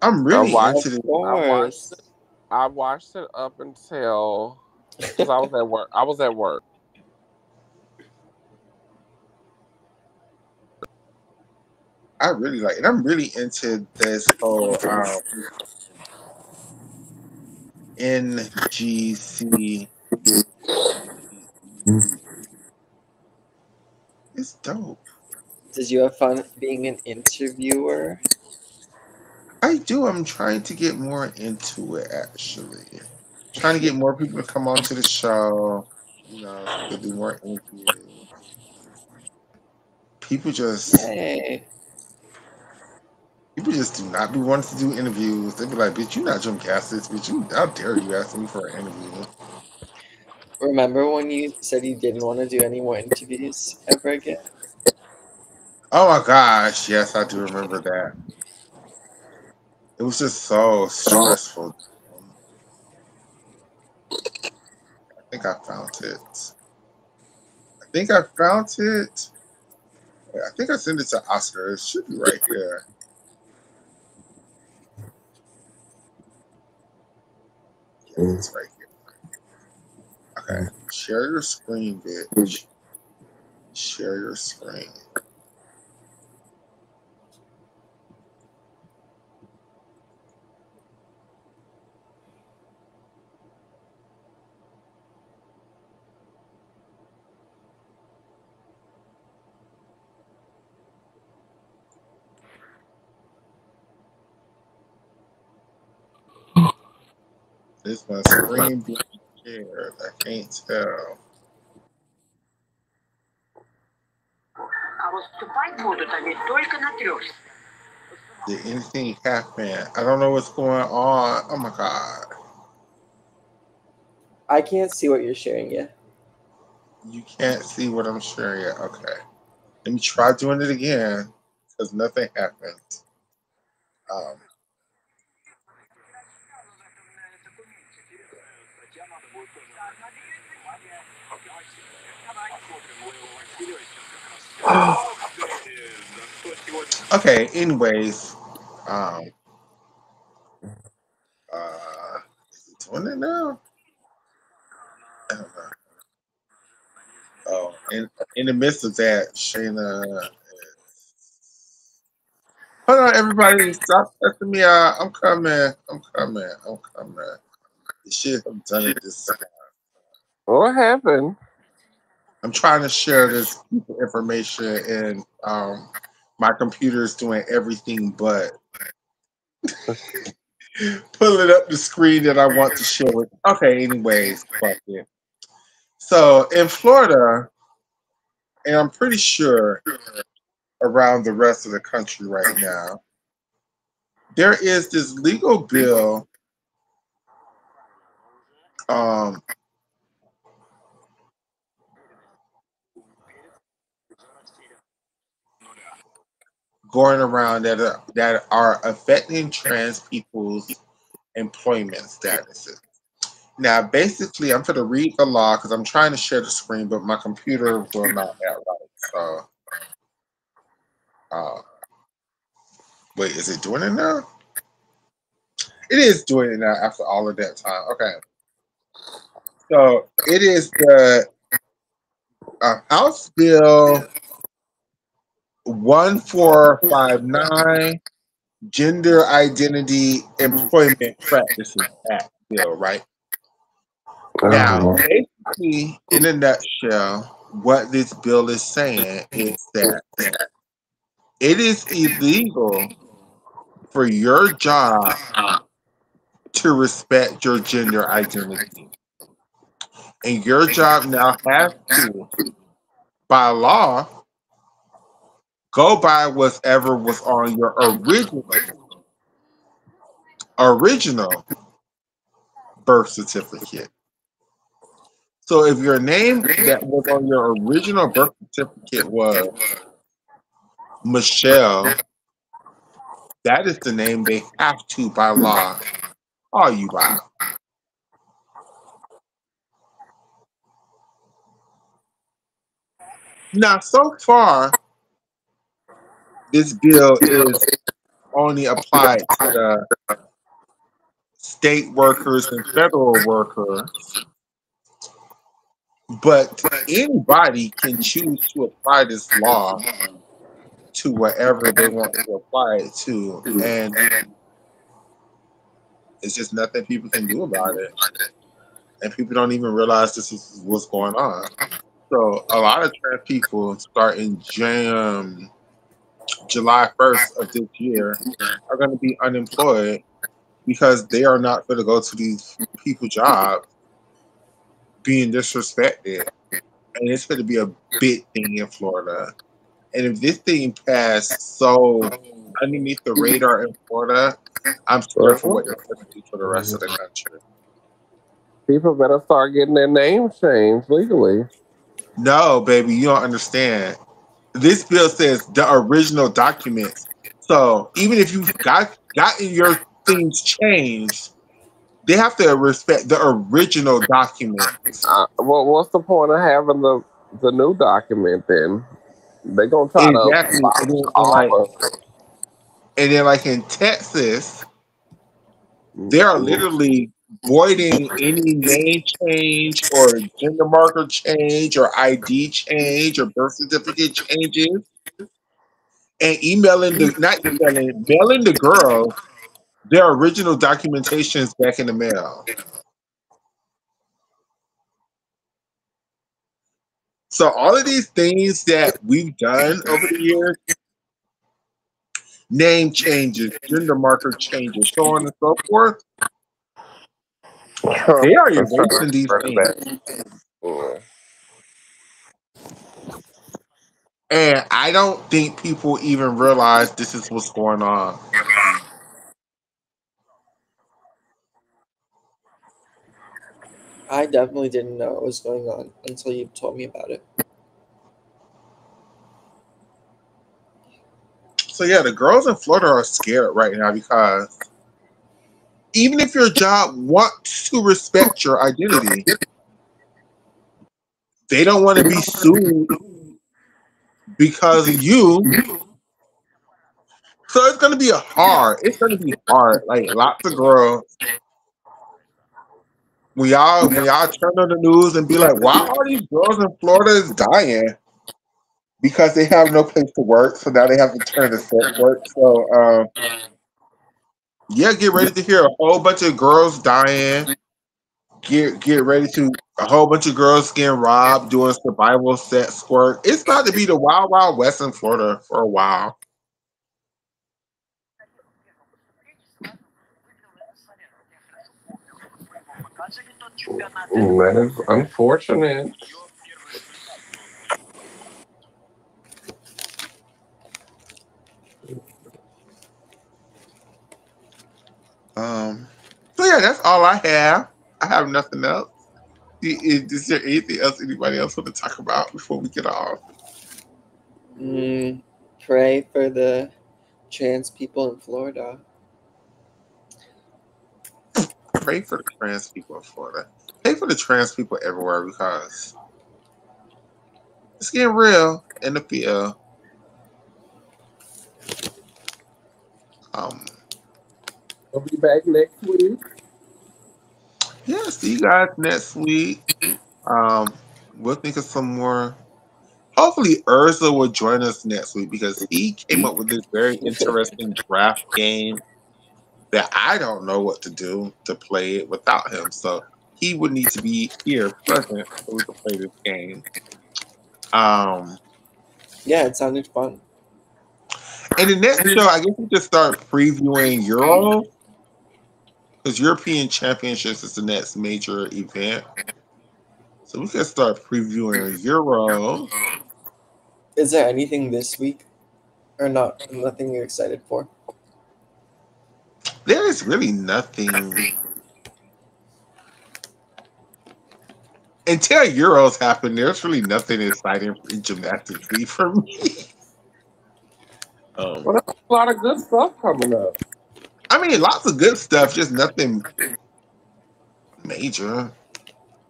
I'm really into this. I watched it up until because I was at work. I was at work. I really like it. I'm really into this whole NGC. It's dope. Did you have fun being an interviewer? I do. I'm trying to get more into it, actually. Trying to get more people to come onto the show. You know, so we could do more interviews. People just Yay. People just do not be wanting to do interviews. They be like, bitch, you not Jim Cassis, bitch. How dare you ask me for an interview? Remember when you said you didn't want to do any more interviews ever again? Oh my gosh, yes, I do remember that. It was just so stressful. I think I found it. I think I found it. I think I sent it to Oscar. It should be right here. Yes, it's right here. Okay. Share your screen, bitch. Share your screen. Is my screen being shared? I can't tell. Did anything happen? I don't know what's going on. Oh my god. I can't see what you're sharing yet. You can't see what I'm sharing yet. Okay. Let me try doing it again because nothing happened. Um, okay, anyways. Um, is it doing it now? I don't know. Oh, in the midst of that, Shayna. Hold on, everybody. Stop testing me out. I'm coming. I'm coming. I'm coming. You should have done it this time. What happened? I'm trying to share this piece of information, and my computer is doing everything but pulling up the screen that I want to share with. Okay, anyways, fuck it. So in Florida, and I'm pretty sure around the rest of the country right now, there is this legal bill um, going around that are affecting trans people's employment statuses. Now, basically, I'm going to read the law because I'm trying to share the screen, but my computer will not act right. So, wait, is it doing it now? It is doing it now after all of that time. Okay. So, it is the House Bill 1459 Gender Identity Employment Practices Act bill, right? Now, basically, in a nutshell, what this bill is saying is that it is illegal for your job to respect your gender identity. And your job now has to, by law, go by whatever was on your original birth certificate. So if your name that was on your original birth certificate was Michelle, that is the name they have to, by law, call you by. Now, so far, this bill is only applied to the state workers and federal workers, but anybody can choose to apply this law to whatever they want to apply it to, and it's just nothing people can do about it. And people don't even realize this is what's going on. So a lot of trans people start in jam July 1st of this year are going to be unemployed because they are not going to go to these people's jobs being disrespected. And it's going to be a big thing in Florida. And if this thing passed so underneath the radar in Florida, I'm scared for what it's going to do for the rest of the country. People better start getting their names changed legally. No, baby, you don't understand. This bill says the original documents. So even if you've gotten your things changed, they have to respect the original documents. Well, what's the point of having the new document then? They're gonna try Exactly. to commas. And then like in Texas, they are literally voiding any name change or gender marker change or ID change or birth certificate changes and mailing the girls their original documentations back in the mail. So all of these things that we've done over the years, name changes, gender marker changes, so on and so forth, they are erasing these things. And I don't think people even realize this is what's going on. I definitely didn't know what was going on until you told me about it. So yeah, the girls in Florida are scared right now because even if your job wants to respect your identity, they don't want to be sued because of you. So it's gonna be It's gonna be hard. Like lots of girls. When y'all turn on the news and be like, why are these girls in Florida is dying? Because they have no place to work, so now they have to turn to sex work. So yeah, get ready to hear a whole bunch of girls dying. Get ready to a whole bunch of girls getting robbed doing survival sex work. It's about to be the wild wild west in Florida for a while. That is unfortunate. So yeah, that's all I have. I have nothing else. Is there anything else anybody else want to talk about before we get off? Pray for the trans people in Florida. Pray for the trans people in Florida. Pray for the trans people everywhere because it's getting real in the field. We'll be back next week. Yeah, see you guys next week. We'll think of some more. Hopefully, Urza will join us next week because he came up with this very interesting draft game that I don't know what to do to play it without him. So he would need to be here present so we can play this game. Yeah, it sounded fun. And the next show, I guess we just start previewing Euros because European Championships is the next major event. So we can start previewing Euros. Is there anything this week or not? Nothing you're excited for? There is really nothing. Until Euros happen, there's really nothing exciting in gymnastics for me. Well, there's a lot of good stuff coming up. I mean, lots of good stuff, just nothing major.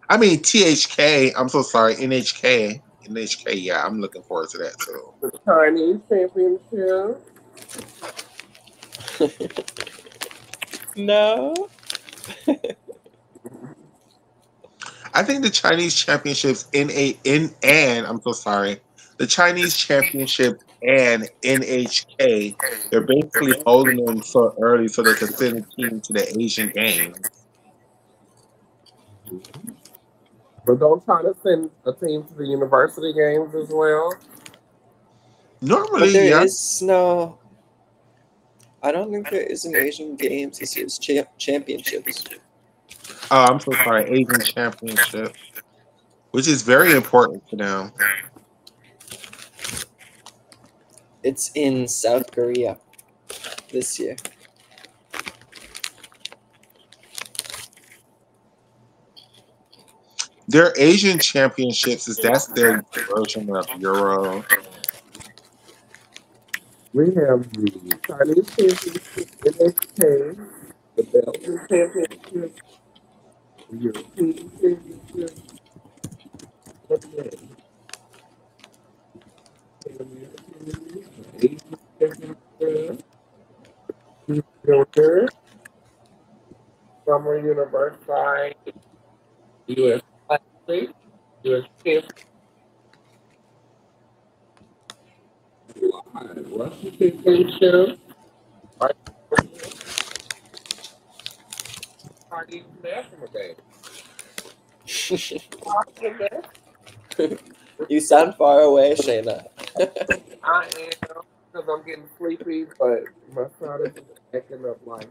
I mean, THK. I'm so sorry, NHK. NHK. Yeah, I'm looking forward to that too. The Chinese Championship. No. I think the Chinese Championships I'm so sorry. The Chinese Championship and NHK, they're basically holding them so early so they can send a team to the Asian Games. But don't try to send a team to the university games as well. But Normally, there yeah. is no. I don't think there is an Asian Games this year's championships. Oh, I'm so sorry. Asian Championship, which is very important to them. It's in South Korea this year. Their Asian Championships that's their version of Euro. We have the Chinese Championship, NXT, the Belgian Championship, the European Championship, what the Asian Championship, Junior, Summer University, US Classic, US Championship, Russian Championship, Party National Day. You sound far away, Shayna. I am, because I'm getting sleepy, but my son is acting up like.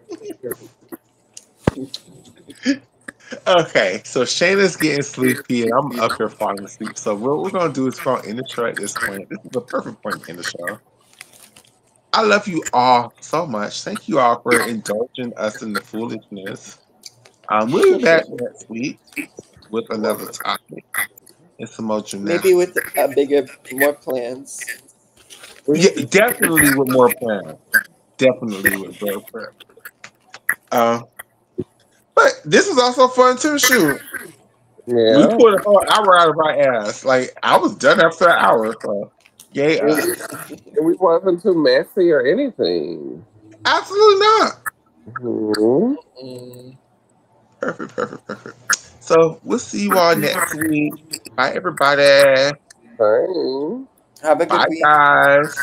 Okay, so Shayna's getting sleepy and I'm up here falling asleep. So what we're gonna do is we're gonna end the show at this point. This is the perfect point to end the show. I love you all so much. Thank you all for indulging us in the foolishness. We'll be back next week with another topic and some more Maybe gymnastics. with more plans. Yeah, definitely with more plans. Definitely with more plans. But this was also fun too. Shoot, we Yeah. pulled a whole hour out of our ass. Like I was done after an hour. So yay us. And we wasn't too messy or anything. Absolutely not. Mm-hmm. Perfect. So we'll see you all next week. Bye, everybody. Bye. Have a good Bye, week. guys.